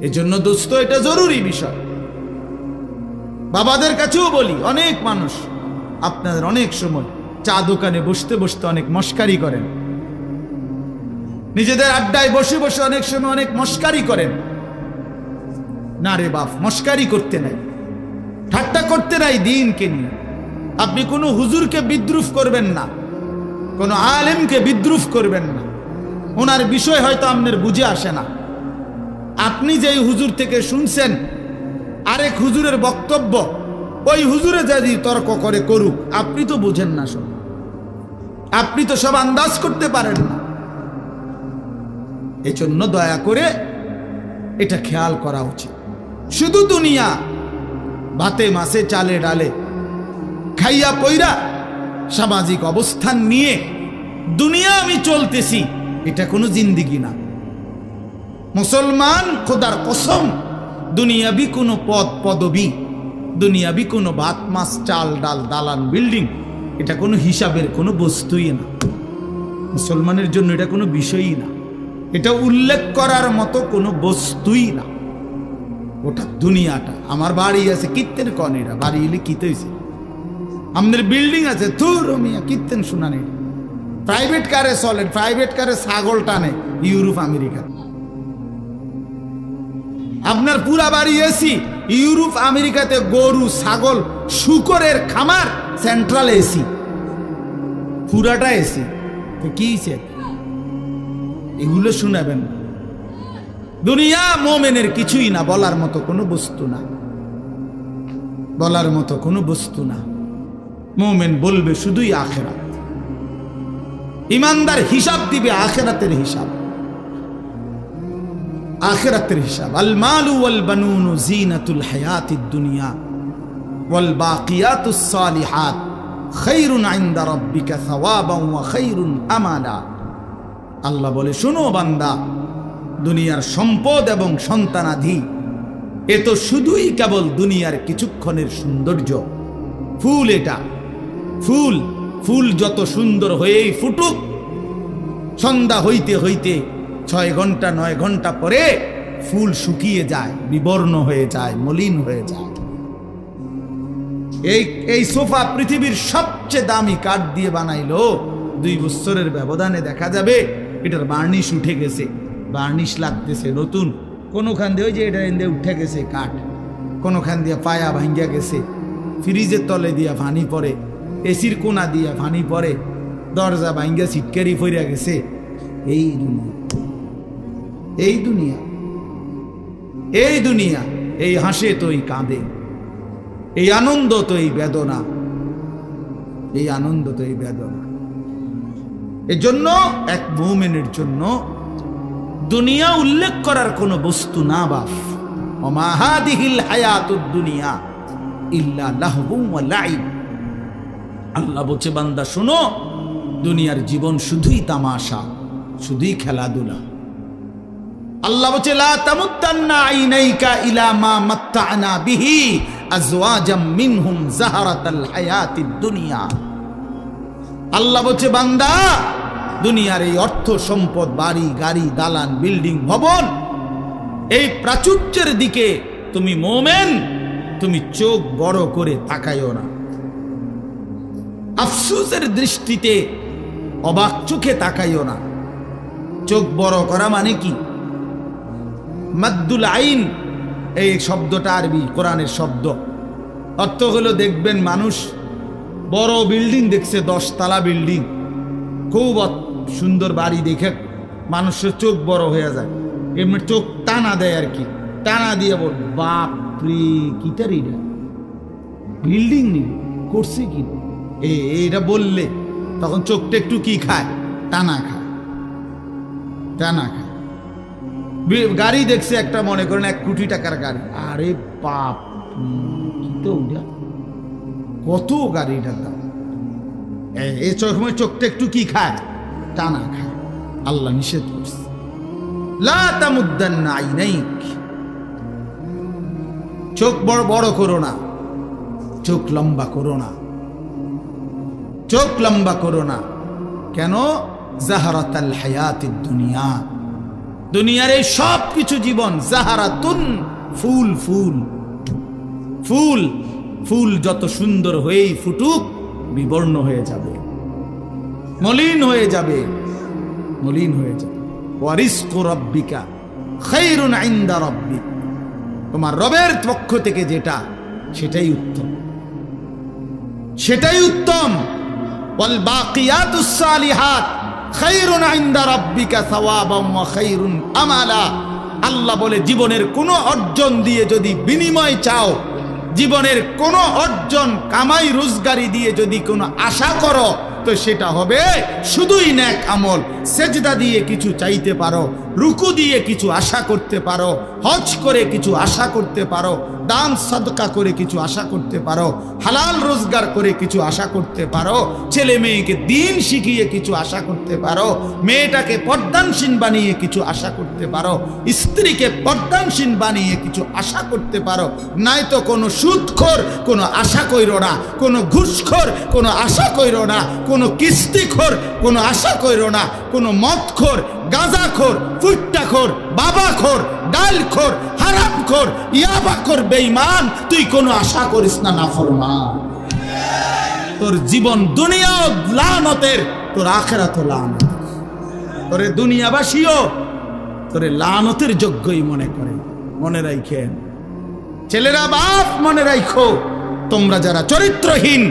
এজন্য দোস্ত, এটা জরুরি বিষয়। বাবাদের কাছেও বলি, অনেক মানুষ আপনাদের অনেক সময় চা দোকানে বসতে বসতে অনেক মস্কারি করেন, নিজেদের আড্ডায় বসে বসে অনেক সময় অনেক মস্কারি করেন। না রে বাপ, মস্কারি করতে নাই, ঠাট্টা করতে নাই দিনকে নিয়ে। আপনি কোনো হুজুরকে বিদ্রুপ করবেন না, কোনো আলেমকে বিদ্রুপ করবেন না। ওনার বিষয় হয়তো আপনার বুঝে আসে না। আপনি যেই হুজুর থেকে শুনছেন আরেক হুজুরের বক্তব্য, ওই হুজুরে যদি তর্ক করে করুক, আপনি তো বুঝেন না সব, আপনি তো সব আন্দাজ করতে পারেন না। এজন্য দয়া করে এটা খেয়াল করা উচিত। শুধু দুনিয়া, ভাতে মাছে চালে ডালে খাইয়া পইরা সামাজিক অবস্থান নিয়ে দুনিয়া আমি চলতেছি, এটা কোনো জিন্দেগি না। মুসলমান খোদার কসম, দুনিয়াবি কোনো পদ পদবি, দুনিয়াবি কোনো ভাত মাছ চাল ডাল দালান বিল্ডিং, এটা কোনো হিসাবের কোনো বস্তুই না। মুসলমানের জন্য এটা কোনো বিষয়ই না, এটা উল্লেখ করার মতো কোনো বস্তুই না। ওটা দুনিয়াটা। আমার বাড়ি আছে, কীর্তেন কন, এটা বাড়ি এলে কিতে হয়েছে। আমাদের বিল্ডিং আছে, থুর মিয়া কীর্তেন শোনা নেই, প্রাইভেট কারে চলে, প্রাইভেট কারে ছাগল টানে ইউরোপ আমেরিকা। আপনার পুরা বাড়ি এসি, ইউরোপ আমেরিকাতে গরু ছাগল শুকরের খামার, সেন্ট্রাল এসি, পুরাটা এসি। কি এগুলো শুনাবেন? দুনিয়া মোমেনের কিছুই না, বলার মতো কোনো বস্তু না, বলার মতো কোনো বস্তু না। মোমেন বলবে শুধুই আখেরাত। ইমানদার হিসাব দিবে আখেরাতের হিসাব, আখেরাতের হিসাব। আল মালু ওয়াল বানুন জিনাতুল হায়াতিদ দুনিয়া ওয়াল বাকিয়াতুস সালিহাত খায়রুন ইনদা রাব্বিকা সাওয়াবান ওয়া খায়রুন আমালা। আল্লাহ বলে, শোনো বান্দা, দুনিয়ার সম্পদ এবং সন্তানাধি এ তো শুধুই কেবল দুনিয়ার কিছুক্ষণের সৌন্দর্য। ফুল এটা, ফুল, ফুল যত সুন্দর হয়েই ফুটুক, সন্ধ্যা হইতে হইতে 6 ঘন্টা 9 ঘন্টা পরে ফুল শুকিয়ে যায়, বিবর্ণ হয়ে যায়, মলিন হয়ে যায়। এই সোফা পৃথিবীর সবচেয়ে দামি কাঠ দিয়ে বানাইলো, 2 বছরের ব্যবধানে দেখা যাবে এটার বার্নিশ উঠে গেছে, বার্নিশ লাগতেছে নতুন। কোনোখান দিয়ে ওই যে এটা এনে উঠে গেছে কাঠ, কোনোখান দিয়ে পায়া ভাঙ্গিয়া গেছে, ফ্রিজের তলে দিয়া পানি পড়ে, এসির কোনা দিয়া পানি পড়ে, দরজা ভাঙ্গিয়া ছিটকারি ফইরা গেছে। এই দুনিয়া, এই দুনিয়া, এই দুনিয়া, এই হাসে তো এই কাঁদে, এই আনন্দ তো এই বেদনা, এই আনন্দ তো এই বেদনা। এজন্য এক মুমিনের জন্য দুনিয়া উল্লেখ করার কোনো বস্তু না। বাপ ওমা হাদিহিল হায়াতুদ দুনিয়া ইল্লা লাহবুন ওয়া লাইব। আল্লাহ বলছে, বান্দা শোনো, দুনিয়ার জীবন শুধুই তামাশা, শুধুই খেলাধুলা। আল্লাহ বলছে, লা তামুত্তান্না আইনাইকা ইলা মা মাত্তা'না বিহি আজওয়াজাম মিনহুম যাহারাতাল হায়াতিদ দুনিয়া। আল্লাহ বলছে, বান্দা, দুনিয়ার এই অর্থ সম্পদ, বাড়ি গাড়ি, দালান, বিল্ডিং, ভবন, এই প্রাচুর্যের দিকে তুমি মোমেন, তুমি চোখ বড় করে তাকাইও না। আফসোসের দৃষ্টিতে অবাক চোখে তাকাইও না। চোখ বড় করা মানে কি? মাদ্দুল আইন, এই শব্দটা আরবি কোরআনের শব্দ। অর্থ হলো, দেখবেন মানুষ বড় বিল্ডিং দেখছে, 10 তলা বিল্ডিং, খুব সুন্দর বাড়ি দেখে মানুষের চোখ বড় হয়ে যায়, এমনি চোখ টানা দেয় আর কি, টানা দিয়ে বল, বাপরে কিটার এটা বিল্ডিং নিবে করছে কি, এইটা বললে তখন চোখটা একটু কি খায়, টানা খায়, টানা খায়। গাড়ি দেখছে একটা, মনে করেন 1 কোটি টাকার গাড়ি, আরে বাপ কি তো ওটা, কত গাড়িটার দাম, এই সময় চোখটা একটু কি খায়, টানা খায়। আল্লাহ নিষেধ করছে, লা তামুদ্দান্না আইনাইক, চোখ বড় বড় করো না, চোখ লম্বা করো না, চোখ লম্বা করো না। কেন? জাহারাতাল হায়াতিদ দুনিয়া, দুনিয়ার এই সব কিছু জীবন, জাহারাতুন, ফুল, ফুল, ফুল, ফুল যত সুন্দর হয়েই ফুটুক, বিবর্ণ হয়ে যাবে, মলিন হয়ে যাবে, মলিন হয়ে যাবে। ওয়া রিজকু রাব্বিকা খায়রুন ইনদা রাব্বিক, তোমার রবের পক্ষ থেকে যেটা, সেটাই উত্তম, সেটাই উত্তম। ওয়াল বাকিয়াতুস সালিহাত খায়রুন ইনদা রাব্বিকা সাওয়াবান ওয়া খায়রুন আমালা। আল্লাহ বলে, জীবনের কোনো অর্জন দিয়ে যদি বিনিময় চাও, জীবনের কোনো অর্জন কামাই রোজগারি দিয়ে যদি কোনো আশা করো, তো সেটা হবে শুধুই নেক আমল। সেজদা দিয়ে কিছু চাইতে পারো, রুকু দিয়ে কিছু আশা করতে পারো, হজ করে কিছু আশা করতে পারো, দান সাদকা করে কিছু আশা করতে পারো, হালাল রোজগার করে কিছু আশা করতে পারো, ছেলে মেয়েকে দিন শিখিয়ে কিছু আশা করতে পারো, মেয়েটাকে পর্দানসীন বানিয়ে কিছু আশা করতে পারো, স্ত্রীকে পর্দানসীন বানিয়ে কিছু আশা করতে পারো। নাই তো কোনো সুদখোর কোনো আশা কইরো না, কোনো ঘুষখোর কোনো আশা কইরো না, কোনো কিস্তিখোর কোনো আশা কইরো না, কোনো মদখোর, গাঁজাখোর, ফুট্টাখোর, বাবাখোর, ডালখোর, তোর জীবন দুনিয়াও লানতের, তোর আখিরাতও লানতের। তোরে দুনিয়াবাসীও তোরে লানতের যোগ্যই মনে করে। মনে রাখেন ছেলেরা, বাপ মনে রাখো, তোমরা যারা চরিত্রহীন,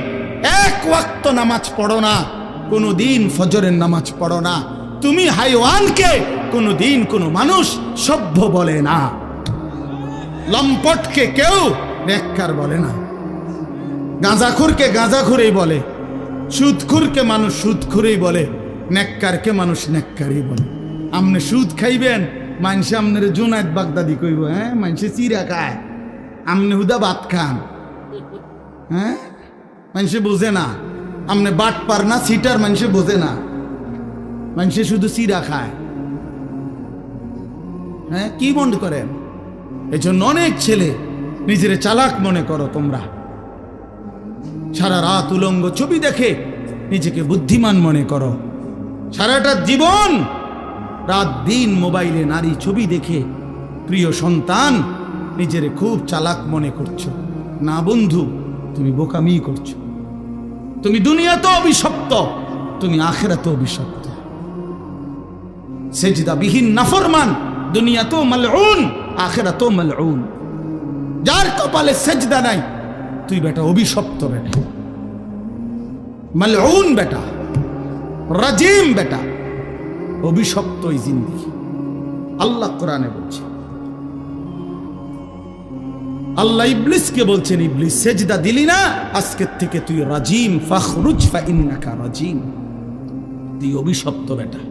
এক ওয়াক্ত নামাজ পড়ো না, কোনোদিন ফজরের নামাজ পড়ো না, তুমি হাইওয়ানকে কোনোদিন কোনো মানুষ সভ্য বলে না, লম্পটকে কেউ নেককার বলে না, গাঁজাখুরকে গাঁজাখুরেই বলে, সুদখুরকে মানুষ সুদখুরেই বলে, নেককারকে মানুষ নেককারই বলে। আপনি সুদ খাইবেন, মানুষে আপনার জুনায়েদ বাগদাদি কইব, হ্যাঁ মানুষে চিরা খায়, আপনি হুদা ভাত খান, হ্যাঁ মানুষে বোঝে না, আপনি বাট পার না সিটার, মানুষে বোঝে না, মানুষে শুধু চিরা খায়। হ্যাঁ কি মনে করেন? এই জন্য অনেক ছেলে নিজের চালাক মনে করো তোমরা, সারা রাত উলঙ্গ ছবি দেখে নিজেকে বুদ্ধিমান মনে করো, সারাটা জীবন রাত দিন মোবাইলে নারী ছবি দেখে প্রিয় সন্তান নিজেরে খুব চালাক মনে করছো। না বন্ধু, তুমি বোকামি করছো। তুমি দুনিয়াতে অভিশপ্ত, তুমি আখিরাতে অভিশপ্ত। সেজদা বিহীন নাফরমান দুনিয়াতেও মালউন, আখিরাতেও মালউন। যার কপালে সেজদা নাই, তুই বেটা অভিশপ্ত বেটা, মালউন বেটা, রাজিম বেটা, অভিশপ্ত এই জিন্দেগি। আল্লাহ কোরআনে বলছে, আল্লাহ ইবলিসকে বলছেন, ইবলিস সেজদা দিলি না, আজকের থেকে তুই রাজিম, ফাখরুজ ফাইন্নাকা রাজিম, তুই অভিশপ্ত বেটা।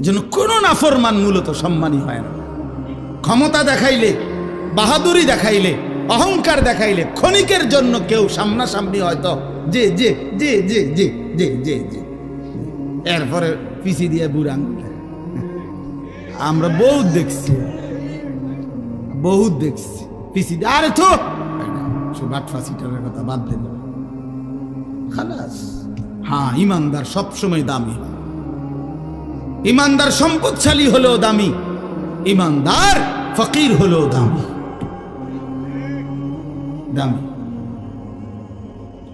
যেন কোন নাফরমান মূলত সম্মানী হয় না। ক্ষমতা দেখাইলে, বাহাদুরি দেখাইলে, অহংকার দেখাইলে ক্ষণিকের জন্য কেউ সামনাসামনি হয়তো যে যে যে যে যে যে যে যে এরপরে পিছিয়ে দিয়ে বুড়ান। আমরা বহুত দেখছি, বহুত দেখছি পিছিয়ে দিয়ে, আরে তো বাটফাসিটারের কথা বাদ দিল খালাস। হ্যাঁ, ইমানদার সবসময় দামি হয়, ইমানদার সম্পদশালী হলেও দামি, ইমানদার ফকির হলেও দামি দামি।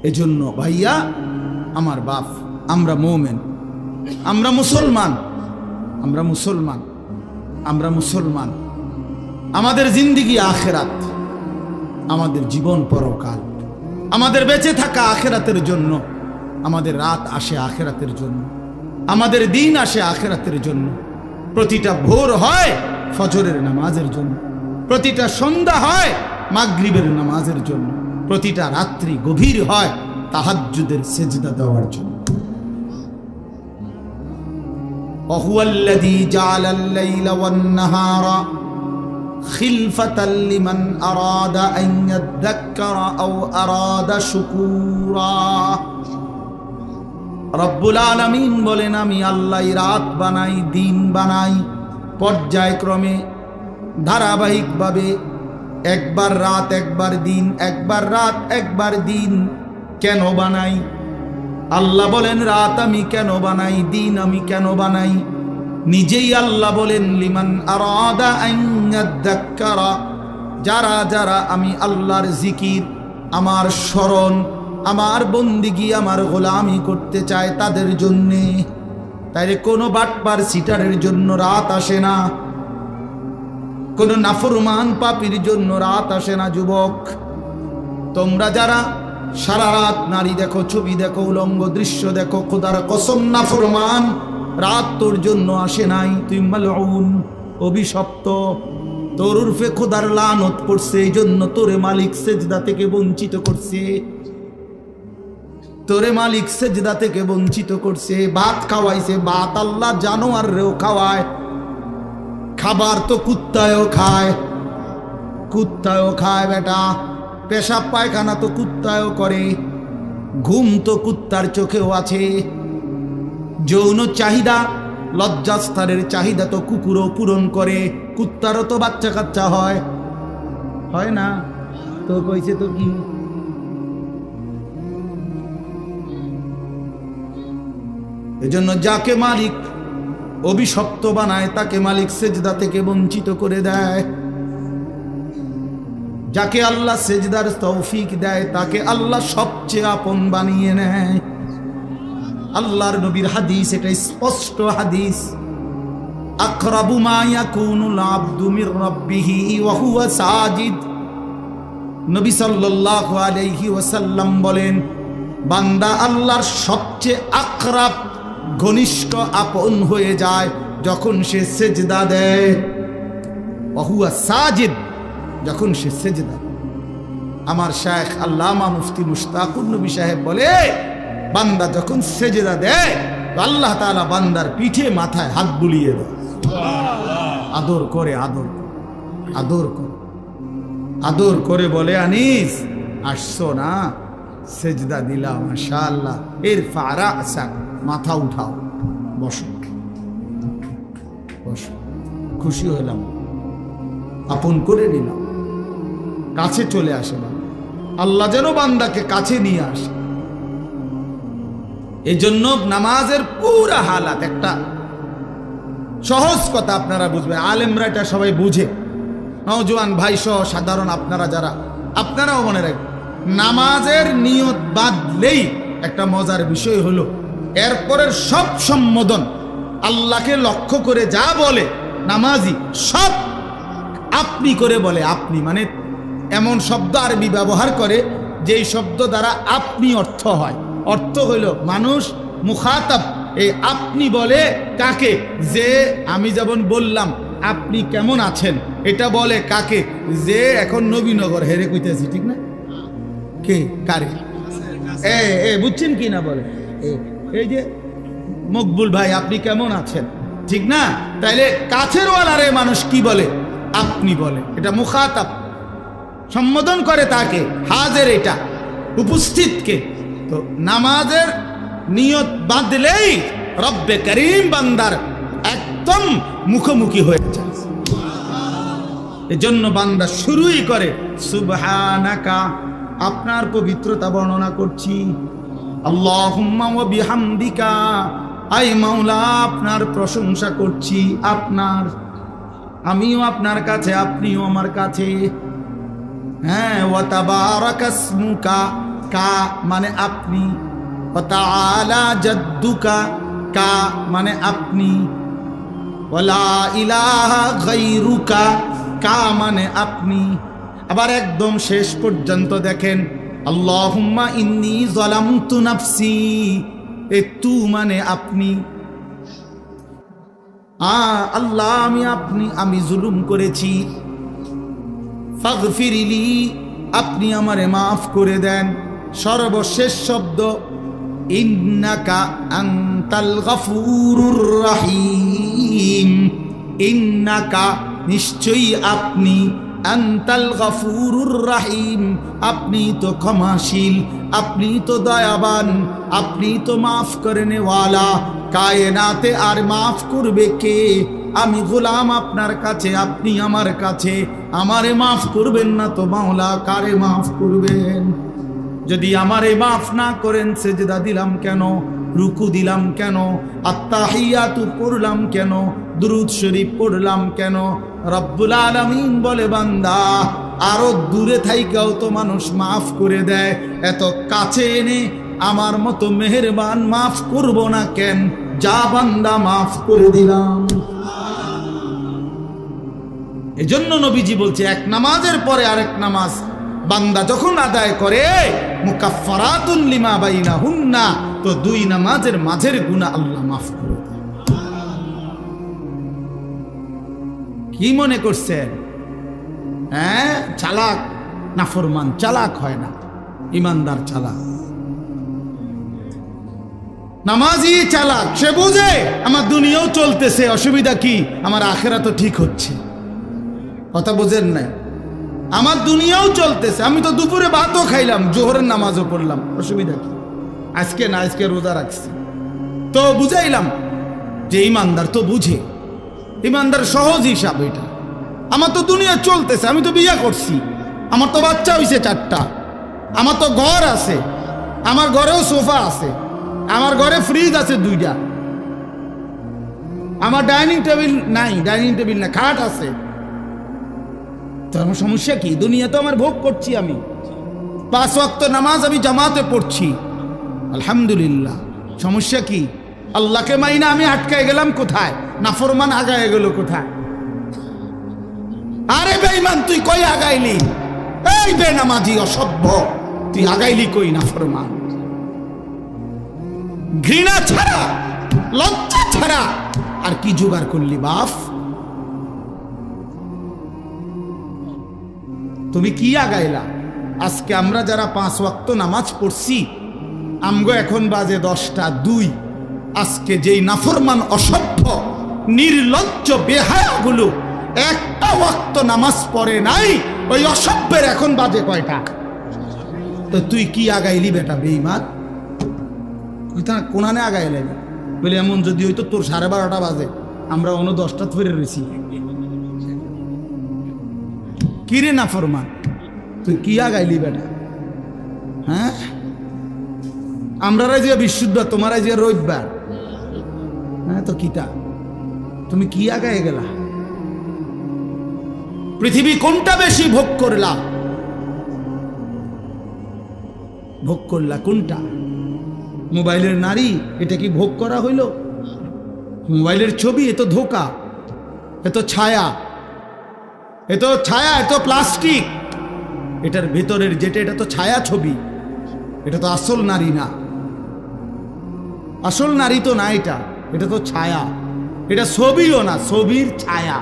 এজন্য ভাইয়া আমার বাপ, আমরা মুমিন, আমরা মুসলমান, আমরা মুসলমান, আমরা মুসলমান। আমাদের জিন্দেগি আখিরাত, আমাদের জীবন পরকাল, আমাদের বেঁচে থাকা আখিরাতের জন্য, আমাদের রাত আসে আখিরাতের জন্য, আমাদের দিন আসে আখিরাতের জন্য। প্রতিটা ভোর হয় ফজরের নামাজের জন্য, প্রতিটা সন্ধ্যা হয় মাগরিবের নামাজের জন্য, প্রতিটা রাত্রি গভীর হয় তাহাজ্জুদের সেজদা দেওয়ার জন্য। ওয়াহুয়াল্লাযী জাআলাল লাইলা ওয়ান নাহারা খিলফাতাল লিমান আরাদা আন ইয়াযাক্কারা আও আরাদা শুকুরা। রব্বুল আলামিন বলেন, আমি আল্লাহ রাত বানাই, দিন বানাই, পর্যায়ক্রমে ধারাবাহিকভাবে, একবার রাত একবার দিন, একবার রাত একবার দিন। কেন বানাই? আল্লাহ বলেন রাত আমি কেন বানাই, দিন আমি কেন বানাই? নিজেই আল্লাহ বলেন, লিমান আরাদা আন ইয়াযাক্কারা, যারা যারা আমি আল্লাহর জিকির, আমার স্মরণ, আমার বন্দিগি, আমার গোলামি করতে চায় তাদের জন্যে। তাইলে কোনো বাটপার সিটারের জন্য রাত আসে না, কোনো নাফরমান পাপীর জন্য রাত আসে না। যুবক, তোমরা যারা সারা রাত নারী দেখো, ছবি দেখো, উলঙ্গ দৃশ্য দেখো, খোদার কসম নাফরমান, রাত তোর জন্য আসে নাই। তুই মালউন, অভিশপ্ত, তোর উর্ফে খোদার লানত পড়ছে, এই জন্য তোরে মালিক সেজদা থেকে বঞ্চিত করছে, তোরে মালিক সেজদা থেকে বঞ্চিত করছে। ভাত খাওয়াইছে, ভাত আল্লাহ জানোয়াররেও খাওয়ায়, খাবার তো কুত্তায়ও খায়, কুত্তায়ও খায় বেটা, পেশাব পায়খানা তো কুত্তায়ও করে, ঘুম তো কুত্তার চোখেও আছে, যৌন চাহিদা, লজ্জাস্থানের চাহিদা তো কুকুরও পূরণ করে, কুত্তারও তো বাচ্চা কাচ্চা হয়, হয় না? তো কইছে তো কি? এজন্য যাকে মালিক অভিশপ্ত বানায় তাকে মালিক সেজদা থেকে বঞ্চিত করে দেয়। যাকে আল্লাহ সেজদার তৌফিক দেয় তাকে আল্লাহ সবচেয়ে আপন বানিয়ে নেয়। আল্লাহর নবীর হাদিস, এটা স্পষ্ট হাদিস, আকরাবু মা ইয়াকুনুল আবদু মির রাব্বিহি ওয়া হুয়া সাজিদ। নবী সাল্লাল্লাহু আলাইহি ওয়াসাল্লাম বলেন, বান্দা আল্লাহর সবচেয়ে আকরাব, ঘনিষ্ঠ, আপন হয়ে যায় যখন সে সেজদা দেয়। ওয়া হুয়া সাজিদ, যখন সে সেজদা। আমার শায়েখ আল্লামা মুফতি মুশতাকুর নবী সাহেব বলে, বান্দা যখন সেজদা দেয় আল্লাহ তাআলা বান্দার পিঠে মাথায় হাত বুলিয়ে দেয়, আদর করে, আদর করে, আদর করে বলে, আনিস আসছো না, সেজদা দিলাম, মাশাআল্লাহ, ইরফা রাসাক, মাথা উঠাও, বসো বসো। খুশি হলাম, আপন করে নিলাম, কাছে চলে আসলাম। আল্লাহ যেন বান্দাকে কাছে নিয়ে আসে। এই জন্য নামাজের পুরা হালাত, একটা সহজ কথা আপনারা বুঝবেন, আলেমরা এটা সবাই বুঝে, নওজোয়ান ভাই সহ সাধারণ আপনারা যারা, আপনারাও মনে রাখবেন, নামাজের নিয়ত বাঁধলেই একটা মজার বিষয় হলো এরপরের সব সম্বোধন আল্লাহকে লক্ষ্য করে যা বলে নামাজি, সব আপনি করে বলে। আপনি মানে এমন শব্দ আরবি ব্যবহার করে যেই শব্দ দ্বারা আপনি অর্থ হয়। অর্থ হইল মানুষ মুখাতাব, এই আপনি বলে কাকে? যে আমি যেমন বললাম আপনি কেমন আছেন, এটা বলে কাকে? যে এখন নবীনগর হেরে কইতেছি, ঠিক না? কে কারে? বুঝছেন কি না? বলে এই যে মকবুল ভাই আপনি কেমন আছেন, ঠিক না? তাইলে কাছের ওয়ালারে মানুষ কি বলে? আপনি বলে। এটা মুখাতাব, সম্বোধন করে তাকে, হাজের, এটা উপস্থিতকে। তো নামাজের নিয়ত বাঁধলেই রব্বে করিম বান্দার একদম মুখোমুখি হয়ে যায়। এজন্য বান্দা শুরুই করে সুবহানাকা, আপনার পবিত্রতা বর্ণনা করছি, আল্লাহুম্মা ওয়া বিহামদিকা, আই মাওলা আপনার প্রশংসা করছি, আপনার, আমিও আপনার কাছে, আপনিও আমার কাছে। হ্যাঁ, ওয়া তাবারাকাসমুকা, কা মানে আপনি, ওয়া তাআলা জাদ্দুকা, কা মানে আপনি, ওয়া লা ইলাহা গায়রুকা, কা মানে আপনি। আবার একদম শেষ পর্যন্ত দেখেন, আল্লাহুম্মা ইন্নী যালামতু নাফসি, এ তু মানে আপনি। আল্লাহ আমি জুলুম করেছি, ফাগফিরলি, আপনি আমারে মাফ করে দেন। সর্বশেষ শব্দ ইন্নাকা আনতাল গফুরুর রহিম, ইন্নাকা নিশ্চয়ই আপনি, আনতাল গফুরুর রহিম আপনি তো ক্ষমাশীল, আপনি তো দয়াবান, আপনি তো মাফ করনেওয়ালা। কায়নাতে আর মাফ করবে কে? আমি গোলাম আপনার কাছে, আপনি আমার কাছে, আমারে মাফ করবেন না তো মাওলা কারে মাফ করবেন? যদি আমারে মাফ না করেন সেজদা দিলাম কেন, রুকু দিলাম কেন, আত্তাহিয়াতু পড়লাম কেন, দুরূদ শরীফ পড়লাম কেন? রব্বুল আলামিন বলে, বান্দা আরো দূরে থাইকাও তো মানুষ মাফ করে দেয়, এত কাছে এনে আমার মতো মেহেরবান মাফ করব না কেন? যা বান্দা মাফ করে দিলাম। এজন্য নবীজি বলছে, এক নামাজের পরে আরেক নামাজ বান্দা যখন আদায় করে, মুকাফফারাতুন লিমা বাইনাহুন্না, তো দুই নামাজের মাঝের গুনাহ আল্লাহ মাফ করে দেয়। কি মনে করছেন? হ্যাঁ, চালাক নাফরমান চালাক হয় না, ইমানদার চালাক। নামাজি চালাক, সে বুঝে আমার দুনিয়াও চলতেছে, অসুবিধা কি? আমার আখেরাত তো ঠিক হচ্ছে। কথা বুঝেন নাই? আমার দুনিয়াও চলতেছে, আমি তো দুপুরে ভাতও খাইলাম, জোহরের নামাজও পড়লাম, অসুবিধা কি? আজকে না, আজকে রোজা রাখছি, তো বুঝাইলাম যে ইমানদার তো বুঝে, ইমানদার সহজ হিসাব এটা। আমার তো দুনিয়া চলতেছে, আমি তো বিয়ে করছি, আমার তো বাচ্চা হইছে 4টা, আমার তো ঘর আছে, আমার ঘরেও সোফা আছে, আমার ঘরে ফ্রিজ আছে 2টা, আমার ডাইনিং টেবিল নাই, ডাইনিং টেবিল না, খাট আছে, তো আমার সমস্যা কি? দুনিয়া তো আমার ভোগ করছি, আমি 5 ওয়াক্ত নামাজ আমি জামাতে পড়ছি, আলহামদুলিল্লাহ। সমস্যা কি? আল্লাহকে মাইনা আমি আটকায় গেলাম কোথায়? নাফরমান আগায় গেল কোথায়? আরে বেঈমান, তুই কই আগাইলি? এই বেনামাজি অসভ্য, তুই আগাইলি কই? নাফরমান। ঘৃণা ছাড়া, লজ্জা ছাড়া আর কি জোগাড় করলি বাপ? তুমি কি আগাইলা? আজকে আমরা যারা 5 ওয়াক্ত নামাজ পড়ছি, আমগো এখন বাজে 10টা 2। আজকে যেই নাফরমান অসভ্য নির্লজ্জ বেহায়াগুলো একটা ওয়াক্ত নামাজ পড়ে নাই, ওই অসভ্যের এখন বাজে কয়টা? তো তুই কি আগাইলি বেটা বেঈমান? তুই তা কোনানে আগাইলি বলে? এমন যদি হইতো তোর 12:30 বাজে, আমরা অন্য 10টা ফিরে রয়েছি। কিরে নাফরমান, তুই কি আগাইলি বেটা? হ্যাঁ, আমরা যে বিশুদ্ধ, তোমার যে রবিবার। হ্যাঁ, তো কিতা তুমি কি আগায় গেলা? পৃথিবী কোনটা বেশি ভোগ করলা? ভোগ করলা কোনটা? মোবাইলের নারী, এটা কি ভোগ করা হইল? মোবাইলের ছবি, এ তো ধোঁকা, এ তো ছায়া, এ তো ছায়া, এ তো প্লাস্টিক। এটার ভেতরের যেটা, এটা তো ছায়া ছবি, এটা তো আসল নারী না। আসল নারী তো না, এটা এটা তো ছায়া। এটা ছবিও না, ছবির ছায়া।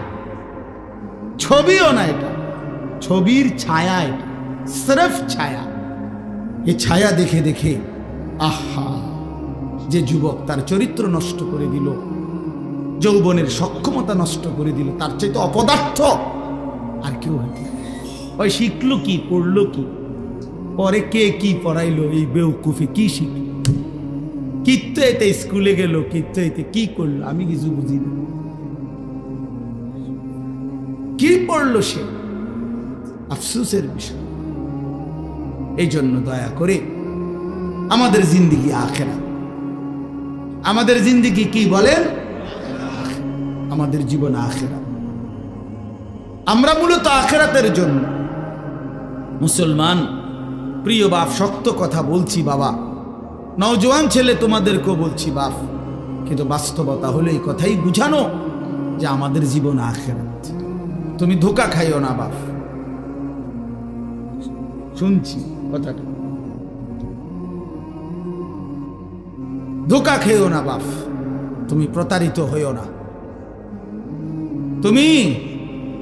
ছবিও না, এটা ছবির ছায়া, এটা সিরফ ছায়া। এই ছায়া দেখে দেখে আহা, যে যুবক তার চরিত্র নষ্ট করে দিল, যৌবনের সক্ষমতা নষ্ট করে দিল, তার চাইতে অপদার্থ আর কেউ হয়তো। ওই শিখলো কি, পড়লো কি, পরে কে কি পড়াইলো, এই বেউকুফি কি শিখল? কিত্তো এতে স্কুলে গেল, কিত্তো এতে কি করলো, আমি কিছু বুঝি না। কি পড়লো সে? আফসোসের বিষয়। এই জন্য দয়া করে আমাদের জিন্দিগি আখেরাত। আমাদের জিন্দিগি কি বলেন? আমাদের জীবন আখেরাত। আমরা মূলত আখেরাতের জন্য মুসলমান। প্রিয় বাপ, শক্ত কথা বলছি বাবা, নওজোয়ান ছেলে তোমাদেরকেও বলছি বাপ, কিন্তু বাস্তবতা হলো এই কথাই বুঝানো যে আমাদের জীবন আখেরাত। তুমি ধোঁকা খাইও না বাপ। শুনছি কথাটা, ধোঁকা খেও না বাপ, তুমি প্রতারিত হইও না। তুমি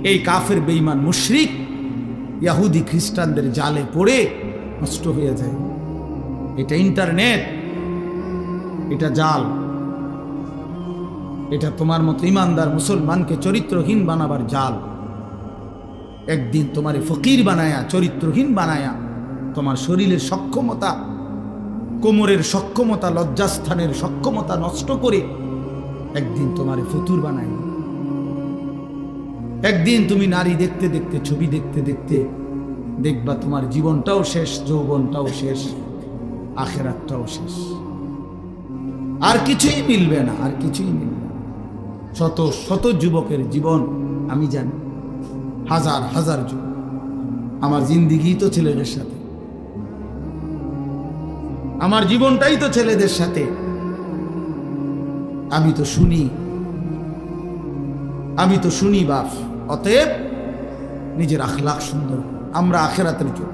এই কাফের বেঈমান মুশরিক ইহুদি খ্রিস্টানদের জালে পড়ে নষ্ট হয়ে যায়। এটা ইন্টারনেট, এটা জাল, এটা তোমার মতো ইমানদার মুসলমানকে চরিত্রহীন বানাবার জাল। একদিন তোমারে ফকির বানায়া, চরিত্রহীন বানায়া, তোমার শরীরের সক্ষমতা, কোমরের সক্ষমতা, লজ্জাস্থানের সক্ষমতা নষ্ট করে একদিন তোমারে ফতুর বানায়। একদিন তুমি নারী দেখতে দেখতে, ছবি দেখতে দেখতে দেখবা তোমার জীবনটাও শেষ, যৌবনটাও শেষ, আখেরাতটাও শেষ। আর কিছুই মিলবে না, আর কিছুই মিলবে না। শত শত যুবকের জীবন আমি জানি, হাজার হাজার যুবক। আমার জিন্দিগি তো ছেলেদের সাথে, আমার জীবনটাই তো ছেলেদের সাথে। আমি তো শুনি বাপ। অতএব নিজের আখলাক সুন্দর। আমরা আখেরাতের জন্য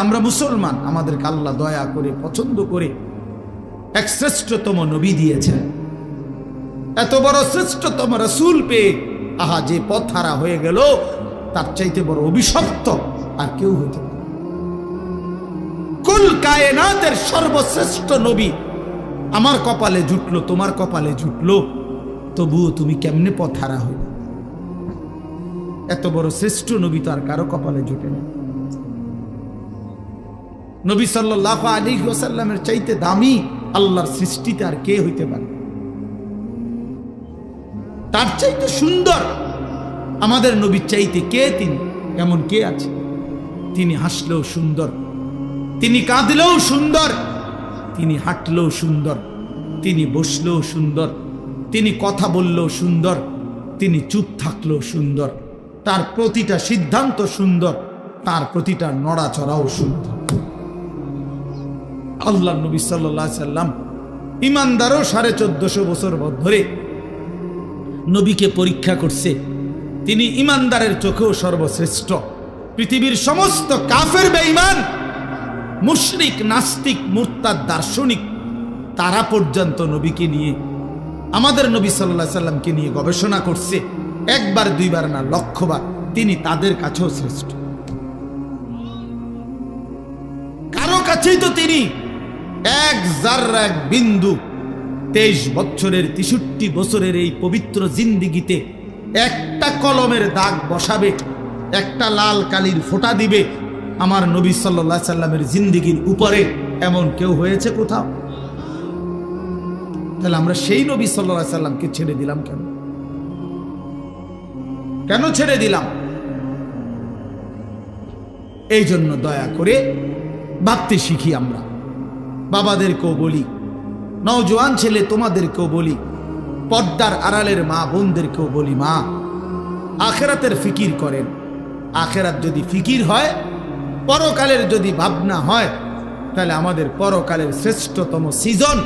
আমরা মুসলমান, আমাদেরকে আল্লাহ দয়া করে পছন্দ করে এক শ্রেষ্ঠতম নবী দিয়েছেন। এত বড় শ্রেষ্ঠতম রাসূল পেয়ে আহা, যে পথ হারা হয়ে গেল, তার চাইতে বড় অভিশপ্ত আর কেউ হইতে পারে। কুল কায়নাতের সর্বশ্রেষ্ঠ নবী আমার কপালে জুটলো, তোমার কপালে জুটলো, তবুও তুমি কেমনে পথ হারা হইল? এত বড় শ্রেষ্ঠ নবী তো আর কারো কপালে জুটে না। নবী সাল্লাল্লাহু আলাইহি ওয়াসাল্লামের চাইতে দামি আল্লাহর সৃষ্টিতে আর কে হইতে পারে? তার চাইতে সুন্দর আমাদের নবীর চাইতে কে? তিনি এমন কে আছে? তিনি হাসলেও সুন্দর, তিনি কাঁদলেও সুন্দর, তিনি হাঁটলেও সুন্দর, তিনি বসলেও সুন্দর, তিনি কথা বললেও সুন্দর, তিনি চুপ থাকলেও সুন্দর, তার প্রতিটা সিদ্ধান্ত সুন্দর, তার প্রতিটা নড়াচড়াও সুন্দর। আল্লাহ নবী সাল্লাল্লাহু আলাইহি সাল্লাম ইমানদারও 1450 বছর ধরে নবীকে পরীক্ষা করছে। তিনি ইমানদারের চোখেও সর্বশ্রেষ্ঠ। পৃথিবীর সমস্ত কাফের বেঈমান, মুশরিক, নাস্তিক, মুরতাদ, দার্শনিক তারা পর্যন্ত নবীকে নিয়ে, আমাদের নবী সাল্লাল্লাহু আলাইহি সাল্লামকে নিয়ে গবেষণা করছে। একবার দুইবার না, লক্ষবার। তিনি তাদের কাছেও শ্রেষ্ঠ। কারো কাছেই তো তিনি এক জাররা, এক বিন্দু 23 বছরের 63 বছরের এই পবিত্র জিন্দিগিতে একটা কলমের দাগ বসাবে, একটা লাল কালির ফোঁটা দিবে আমার নবী সাল্লাল্লাহু আলাইহি সাল্লামের জিন্দিগির উপরে, এমন কেউ হয়েছে কোথাও? তাহলে আমরা সেই নবী সাল্লাল্লাহু আলাইহি সাল্লামকে ছেড়ে দিলাম কেন? কেন ছেড়ে দিলাম? এই জন্য দয়া করে ভাবতে শিখি। আমরা বাবাদেরকেও বলি, নওজোয়ান ছেলে তোমাদেরকেও বলি, পর্দার আড়ালের মা বোনদেরকেও বলি, মা আখেরাতের ফিকির করেন। আখেরাত যদি ফিকির হয়, পরকালের যদি ভাবনা হয়, তাহলে আমাদের পরকালের শ্রেষ্ঠতম সিজন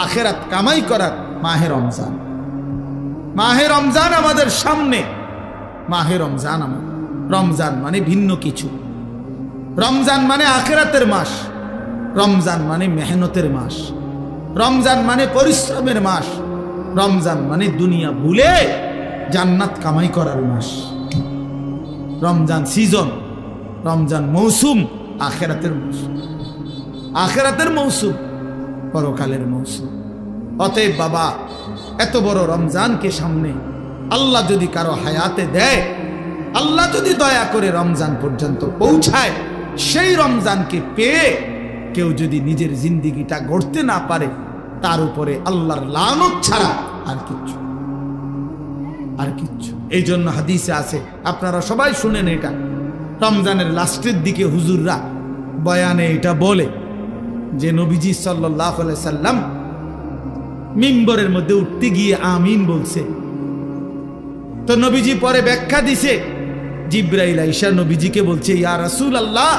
আখেরাত কামাই করার মাহে রমজান। মাহে রমজান আমাদের সামনে। মাহে রমজান রমজান মানে ভিন্ন কিছু। রমজান মানে আখেরাতের মাস, রমজান মানে মেহনতের মাস, রমজান মানে পরিশ্রমের মাস, রমজান মানে দুনিয়া ভুলে জান্নাত কামাই করার মাস। রমজান সিজন, রমজান মৌসুম, আখেরাতের মৌসুম, আখেরাতের মৌসুম, পরকালের মৌসুম। অতএব বাবা, এত বড় রমজানকে সামনে আল্লাহ যদি কারো হায়াতে দেয়, আল্লাহ যদি দয়া করে রমজান পর্যন্ত পৌঁছায়, সেই রমজানকে পেয়ে কেউ যদি নিজের জিন্দিগিটা গড়তে না পারে, তার উপরে আল্লাহর লানত ছাড়া আর কিচ্ছু, আর কিচ্ছু। এই জন্য হাদিসে আছে, আপনারা সবাই শুনেন এটা, রমজানের লাস্টের দিকে হুজুররা বয়ানে এটা বলে যে নবীজি সাল্লাল্লাহু আলাইহি সাল্লাম মিম্বরের মধ্যে উঠতে গিয়ে আমিন বলছে। তো নবীজি পরে ব্যাখ্যা দিছে, জিব্রাইল আইসা নবীজিকে বলছে, ইয়া রাসূলুল্লাহ,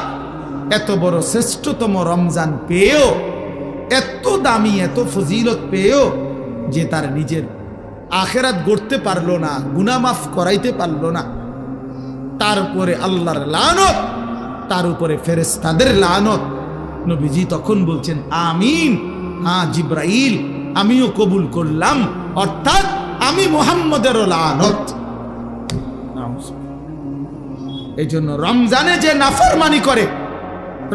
এত বড় শ্রেষ্ঠতম রমজান পেয়েও, এত দামি, এত ফজিলত পেয়েও যে তার নিজের আখেরাত গড়তে পারলো না, গুনাহ মাফ করাইতে পারলো না, তার উপরে আল্লাহর লানত, তার উপরে ফেরেশতাদের লানত। নবীজি তখন বলছেন আমিন, হ্যাঁ জিব্রাইল আমিও কবুল করলাম, অর্থাৎ আমি মুহাম্মদেরও লানত। এই জন্য রমজানে যে নাফরমানি করে,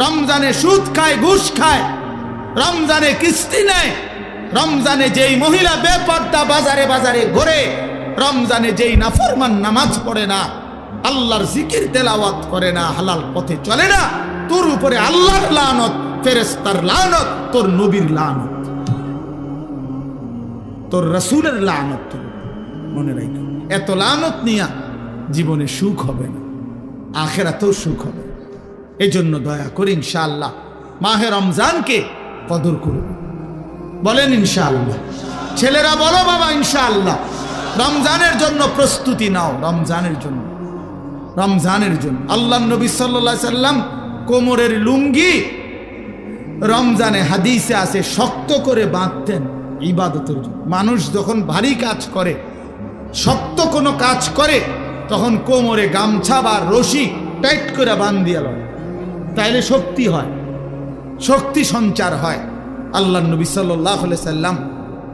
রমজানে সুদ খায়, ঘুষ খায়, রমজানে কিস্তি নেয়, রমজানে যেই মহিলা বেপর্দা বাজারে বাজারে ঘোরে, রমজানে যেই নাফরমান নামাজ পড়ে না, আল্লাহর জিকির তেলাওয়াত করে না, হালাল পথে চলে না, তোর উপরে আল্লাহর লানত, ফেরেশতার লানত, তোর নবীর লানত, তোর রাসূলের লানত। মনে রাখো, এত লানত নিয়া জীবনে সুখ হবে না, আখেরাতেও সুখ হবে। এই জন্য দয়া করে ইনশাআল্লাহ মাহে রমজানকে কদর করুন। বলেন ইনশাআল্লাহ। ছেলেরা বলো বাবা ইনশাআল্লাহ। রমজানের জন্য প্রস্তুতি নাও, রমজানের জন্য, রমজানের জন্য। আল্লাহ নবী সাল্লাল্লাহু আলাইহি সাল্লাম কোমরের লুঙ্গি রমজানে হাদিসে আছে শক্ত করে বাঁধতেন ইবাদতের জন্য। মানুষ যখন ভারী কাজ করে, শক্ত কোনো কাজ করে, তখন কোমরে গামছা বা রশি টাইট করে বাঁধিয়ে লয়, তাইলে শক্তি হয়, শক্তি সঞ্চার হয়। আল্লাহ নবী সাল্লাল্লাহু আলাইহি সাল্লাম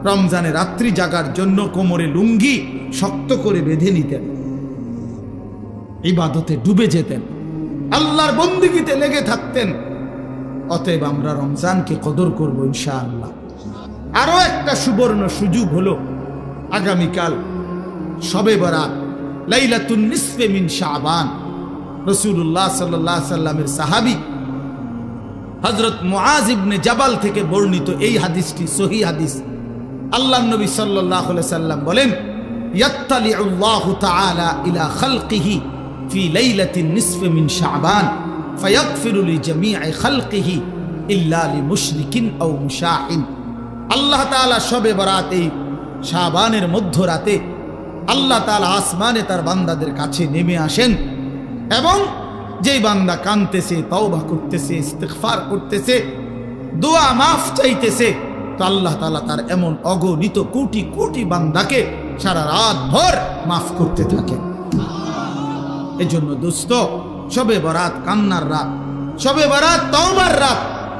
রমজানে রাত্রি জাগার জন্য কোমরে লুঙ্গি শক্ত করে বেঁধে নিতেন, ইবাদতে ডুবে যেতেন, আল্লাহর বন্দেগীতে লেগে থাকতেন। অতএব আমরা রমজানকে কদর করব ইনশাআল্লাহ। আরো একটা সুবর্ণ সুযোগ হলো আগামীকাল শবে বরাত, লাইলাতুন নিসফে মিন শাবান। রাসূলুল্লাহ সাল্লাল্লাহু আলাইহি সাল্লামের সাহাবী হযরত মুআজ ইবনে জাবাল থেকে বর্ণিত এই হাদিসটি সহিহ হাদিস। আল্লাহর নবী সাল্লাল্লাহু আলাইহি সাল্লাম বলেন, ইয়াত্তালিউল্লাহু তাআলা ইলা খালকিহি ফি লাইলাতিন নিসফি মিন শাবান ফায়াগফিরু লিজামিই খালকিহি ইল্লা লিমুশরিকিন আও মুশাহিন। আল্লাহ তাআলা শবে বরাত, এই শাবানের মধ্যরাতে আল্লাহ তাআলা আসমানে তার বান্দাদের কাছে নেমে আসেন এবং যেই বান্দা কাঁদতেছে, তওবা করতেছে, ইস্তিগফার করতেছে, দোয়া মাফ চাইতেছে, তো আল্লাহ তাআলা তার এমন অগণিত কোটি কোটি বান্দাকে সারা রাত ভর মাফ করতে থাকে। এজন্য দোস্ত, শবে বরাত কান্নার রাত, শবে বরাত তওবার রাত,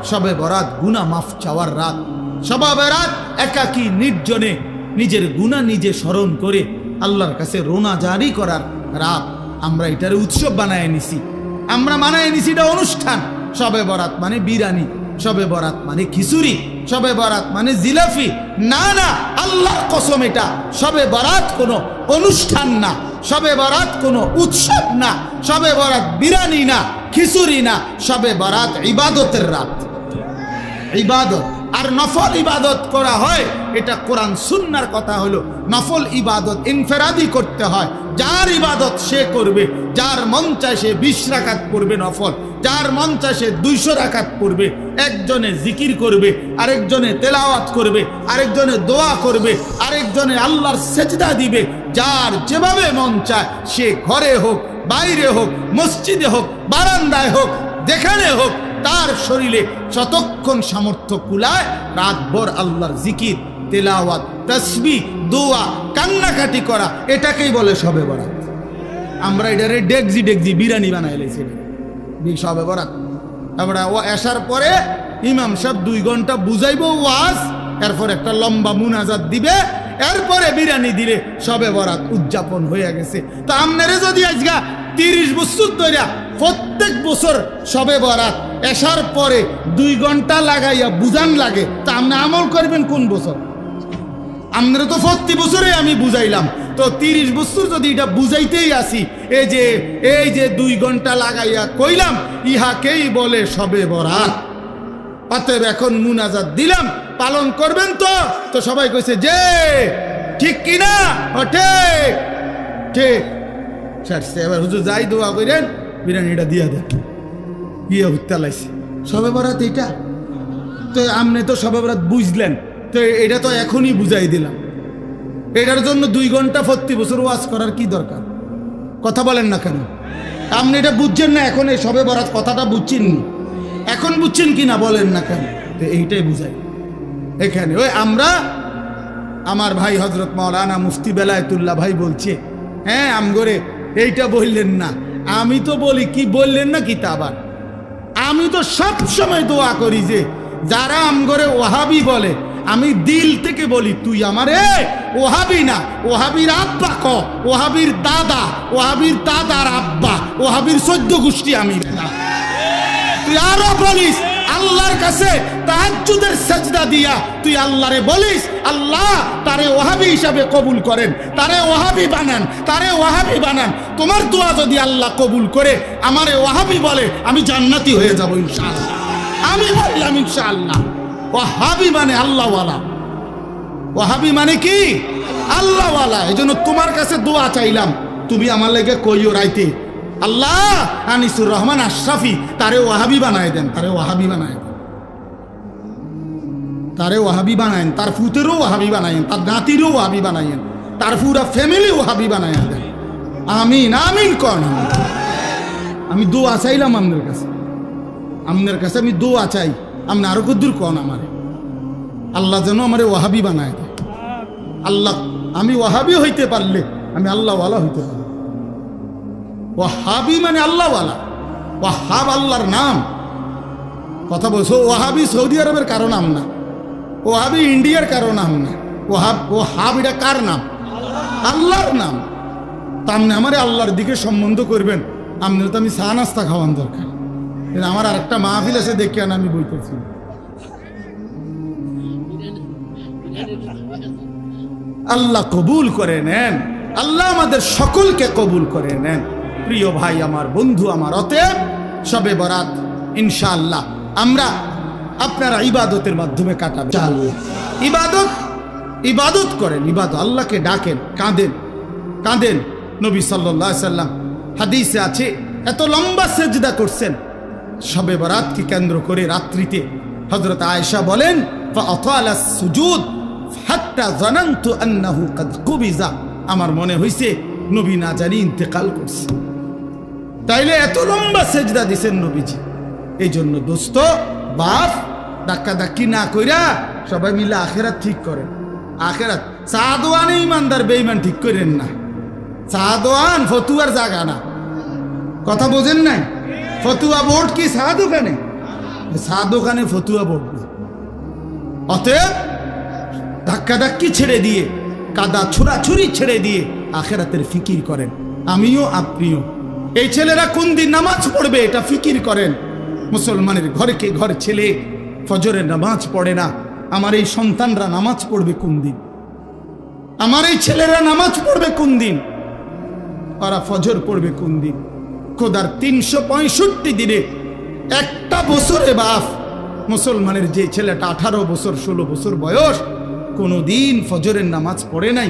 শবে বরাত গুনাহ মাফ চাওয়ার রাত, শবে বরাত একাকী নির্জনে নিজের গুনাহ নিজে স্মরণ করে আল্লাহর কাছে রোনা জারি করার রাত। আমরা এটার উৎসব বানায় নিছি, আমরা মানায় নিছি এটা অনুষ্ঠান। শবে বরাত মানে বিরিয়ানি, শবে বরাত মানে খিচুড়ি, শবে বরাত মানে জিলাপি। না না, আল্লাহর কসম, এটা শবে বরাত কোনো অনুষ্ঠান না, শবে বরাত কোনো উৎসব না, শবে বরাত বিরিয়ানি না, খিচুড়ি না, শবে বরাত ইবাদতের রাত। ইবাদত আর নফল ইবাদত করা হয়, এটা কোরআন সুন্নাহর কথা হলো। নফল ইবাদত ইনফেরাদি করতে হয়, যার ইবাদত সে করবে, যার মন চায় সে 20 রাকাত পড়বে নফল, যার মন চায় সে 200 রাকাত পড়বে। একজনে জিকির করবে, আরেকজনে তেলাওয়াত করবে, আরেকজনে দোয়া করবে, আরেকজনে আল্লাহর সেজদা দিবে। যার যেভাবে মন চায় সে ঘরে হোক, বাইরে হোক, মসজিদে হোক, বারান্দায় হোক, যেখানে হোক, তার শরীরে যতক্ষণ সামর্থ্য কুলায় রাতভর আল্লাহর জিকির, তেলাওয়াত, তাসবিহ, দোয়া, কান্নাকাটি করা, এটাকেই বলে শবে বরাত। আমরা এটারে ডেকজি ডেকজি বিরিয়ানি বানাই লেছি শবে বরাত। আমরা ও আসার পরে ইমাম সাহেব 2 ঘন্টা বুঝাইব ওয়াজ, এরপর একটা লম্বা মুনাজাত দিবে, এরপরে বিরিয়ানি দিলে শবে বরাত উদযাপন হয়ে গেছে। তো আপনারে যদি আজকে 30 বছর ধরে প্রত্যেক বছর শবে বরাত আসার পরে 2 ঘন্টা লাগাইয়া বুঝান লাগে, তা আপনি আমল করবেন কোন বছর? আপনারা তো প্রতি বছরে আমি বুঝাইলাম, তো 30 বছর যদি এটা বুঝাইতেই আসি, এই যে 2 ঘন্টা লাগাইয়া কইলাম, ইহাকেই বলে শবে বরাত। অতএব এখন মুনাজাত দিলাম, পালন করবেন তো? তো সবাই কইছে যে ঠিক কিনা, ও ঠিক ঠিক। এবার হুজুর যাই দোয়া করেন, বিরিয়ানিটা দিয়া দেন, ইয়ে হত্যা লাইছে শবে বরাত এটা। তো আপনি তো শবে বরাত বুঝলেন, তো এটা তো এখনই বুঝাই দিলাম। এটার জন্য 2 ঘন্টা প্রতি বছর ওয়াজ করার কি দরকার? কথা বলেন না কেন? আপনি এটা বুঝছেন না, এখন এই শবে বরাত কথাটা বুঝছেন, এখন বুঝছেন কি না বলেন না কেন? তো এইটাই বুঝাই এখানে। ওই আমরা, আমার ভাই হযরত মাওলানা মুফতি বেলায়েতুল্লাহ ভাই বলছে, হ্যাঁ আমগরে এইটা বললেন না। আমি তো বলি কি বললেন না কি, তা আবার আমি তো সব সময় দোয়া করি যে যারা আমগরে ওয়াহাবি বলে, আমি দিল থেকে বলি, তুই আমারে ওয়াহাবি না, ওয়াহাবির আব্বা ক, ওয়াহাবির দাদা, ওয়াহাবির দাদার আব্বা, ওয়াহাবির 14 গোষ্ঠী আমি। তুই আরো বলিস আল্লাহর কাছে তাহাজ্জুদের সাজদা দিয়া তুই আল্লাহরে বলিস, আল্লাহ তারে ওয়াহাবি হিসাবে কবুল করেন, তারে ওয়াহাবি বানান, তারে ওয়াহাবি বানান। তোমার দোয়া যদি আল্লাহ কবুল করে আমারে ওয়াহাবি বলে, আমি জান্নাতি হয়ে যাব ইনশাআল্লাহ। আমি বললাম ইনশাআল্লাহ। ওয়াহাবি মানে আল্লাহওয়ালা, ওয়াহাবি মানে কি? আল্লাহওয়ালা। এই জন্য তোমার কাছে দোয়া চাইলাম, তুমি আমার লেগে কইও রাইতে, আল্লাহ আনিসুর রহমান আশরাফি তারে ওয়াহাবি বানায় দেন, তারে ওয়াহাবি বানায় দেন, তারে ওয়াহাবি বানায়েন, তার ফুতেরও ওয়াহাবি বানায়েন, তার নাতিরও ওয়াহাবি বানায়েন, তার পুরা ফ্যামিলি ওয়াহাবি বানায় দেন। আমিন আমিন কোন। আমি দোয়া চাইলাম আপনার কাছে, আপনার কাছে আমি দোয়া চাই, আপনি আরো কদ্দুর কোন আমারে, আল্লাহ যেন আমারে ওয়াহাবি বানায় দেয়। আল্লাহ, আমি ওয়াহাবি হইতে পারলে আমি আল্লাহওয়ালা হইতে পারি। ওয়াহাবি মানে আল্লাহওয়ালা, ওয়াহাব আল্লাহর নাম। কথা বলছো, ওয়াহাবি সৌদি আরবের কারো নাম না, ওয়াহাবি ইন্ডিয়ার কারো নাম না, ওয়াহাব এটা কার নাম? আল্লাহর নাম। তা আপনি আমারে আল্লাহর দিকে সম্বন্ধ করবেন, আপনার তো আমি চা নাস্তা খাওয়ান দরকার। আমার আর একটা মাহফিল আছে দেখে আন, আমি বইতেছি। আল্লাহ কবুল করে নেন, আল্লাহ আমাদের সকলকে কবুল করে নেন। প্রিয় ভাই আমার, বন্ধু আমার, অতএব শবে বরাত ইনশাআল্লাহ আমরা আপনারা ইবাদতের মাধ্যমে কাটাবেন। ইবাদত ইবাদত করেন, ইবাদত, আল্লাহকে ডাকেন, কাঁদেন কাঁদেন। নবী সাল্লাল্লাহু আলাইহি সাল্লাম হাদিসে আছে, এত লম্বা সেজদা করছেন শবে বরাতকে কেন্দ্র করে রাত্রিতে। হযরত আয়েশা বলেন, ফাআতালা সুজুদ হাত্তা যানানতু আন্নাহু ক্বাদ কুবিজা। আমার মনে হইছে নবী না জানি ইন্তেকাল করছে। তাইলে এত লম্বা সেজদা দিছেন নবীজি। এই জন্য দোস্ত বাপ ধাক্কা ধাক্কি না কইরা সবাই মিলে আখেরাত ঠিক করেন। আখেরাত সাদওয়ানে ইমানদার বেঈমান ঠিক করেন না। সাদওয়ান ফতুয়ার জায়গা না, কথা বোঝেন নাই? ফতুয়া বোর্ড কি সাদওখানে? সাদওখানে ফতুয়া বোর্ড না। অতএব ধাক্কা ধাক্কি ছেড়ে দিয়ে, কাদা ছুড়াছুরি ছেড়ে দিয়ে আখেরাতের ফিকির করেন। আমিও আপনিও। এই ছেলেরা কোন দিন নামাজ পড়বে এটা ফিকির করেন। মুসলমানের ঘরকে ঘর ছেলে ফজরের নামাজ পড়ে না, আমার এই সন্তানরা নামাজ পড়বে কোন দিন? আমার এই ছেলেরা নামাজ পড়বে কোন দিন? ওরা ফজর পড়বে কোন দিন? খোদার 365 দিনে একটা বছরে বাপ মুসলমানের যে ছেলেটা 18 বছর 16 বছর বয়স কোনো দিন ফজরের নামাজ পড়ে নাই,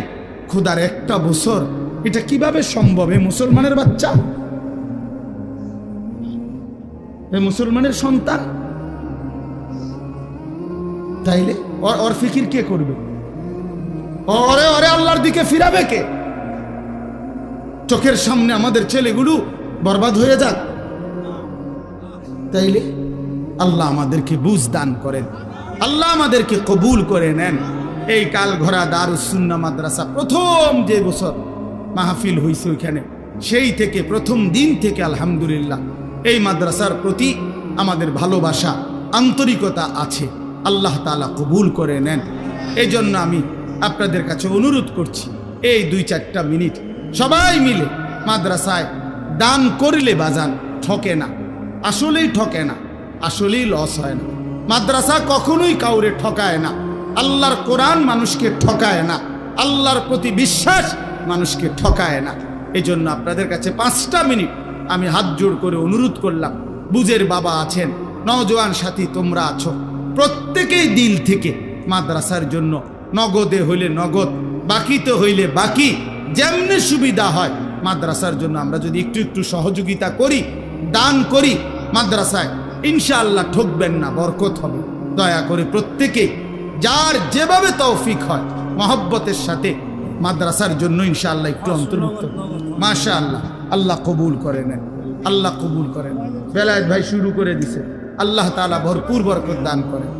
খোদার একটা বছর, এটা কিভাবে সম্ভব? এ মুসলমানের বাচ্চা, এ মুসলমানের সন্তান। তাইলে ওর ফিকির কে করবে? ওরে ওরে আল্লাহর দিকে ফিরাবে কে? চোখের সামনে আমাদের ছেলেগুলো বরবাদ হয়ে যাক। তাইলে আল্লাহ আমাদেরকে বুঝ দান করেন, আল্লাহ আমাদেরকে কবুল করে নেন। এই কালঘরা দারুস সুন্নাহ মাদ্রাসা প্রথম যে বছর মাহফিল হয়েছে ওইখানে, সেই থেকে প্রথম দিন থেকে আলহামদুলিল্লাহ এই মাদ্রাসার প্রতি আমাদের ভালোবাসা আন্তরিকতা আছে। আল্লাহ তাআলা কবুল করে নেন। এই জন্য আমি আপনাদের কাছে অনুরোধ করছি, এই 2-4টা মিনিট সবাই মিলে মাদ্রাসায় দান করলে বাজান ঠকে না, আসলেই ঠকে না, আসলেই লস হয় না। মাদ্রাসা কখনোই কাউরে ঠকায় না। আল্লাহর কোরআন মানুষকে ঠকায় না, আল্লাহর প্রতি বিশ্বাস মানুষকে ঠকায় না। এই জন্য আপনাদের কাছে 5টা মিনিট আমি হাত জোড় করে অনুরোধ করলাম। বুঝের বাবা আছেন, নওজোয়ান সাথী তোমরা আছো, প্রত্যেকেই দিল থেকে মাদ্রাসার জন্য নগদে হইলে নগদ, বাকিতে হইলে বাকি, যেমনি সুবিধা হয় মাদ্রাসার জন্য আমরা যদি একটু একটু সহযোগিতা করি, দান করি মাদ্রাসায়, ইনশাআল্লাহ ঠকবেন না, বরকত হবে। দয়া করে প্রত্যেকে যার যেভাবে তৌফিক হয় মহব্বতের সাথে মাদ্রাসার জন্য ইনশাআল্লাহ একটু অন্তর্ভুক্ত। মাশাআল্লাহ, আল্লাহ কবুল করে নেন, আল্লাহ কবুল করেন। বেলায়েত ভাই শুরু করে দিছে, আল্লাহ তাআলা ভরপুর বরকত দান করেন।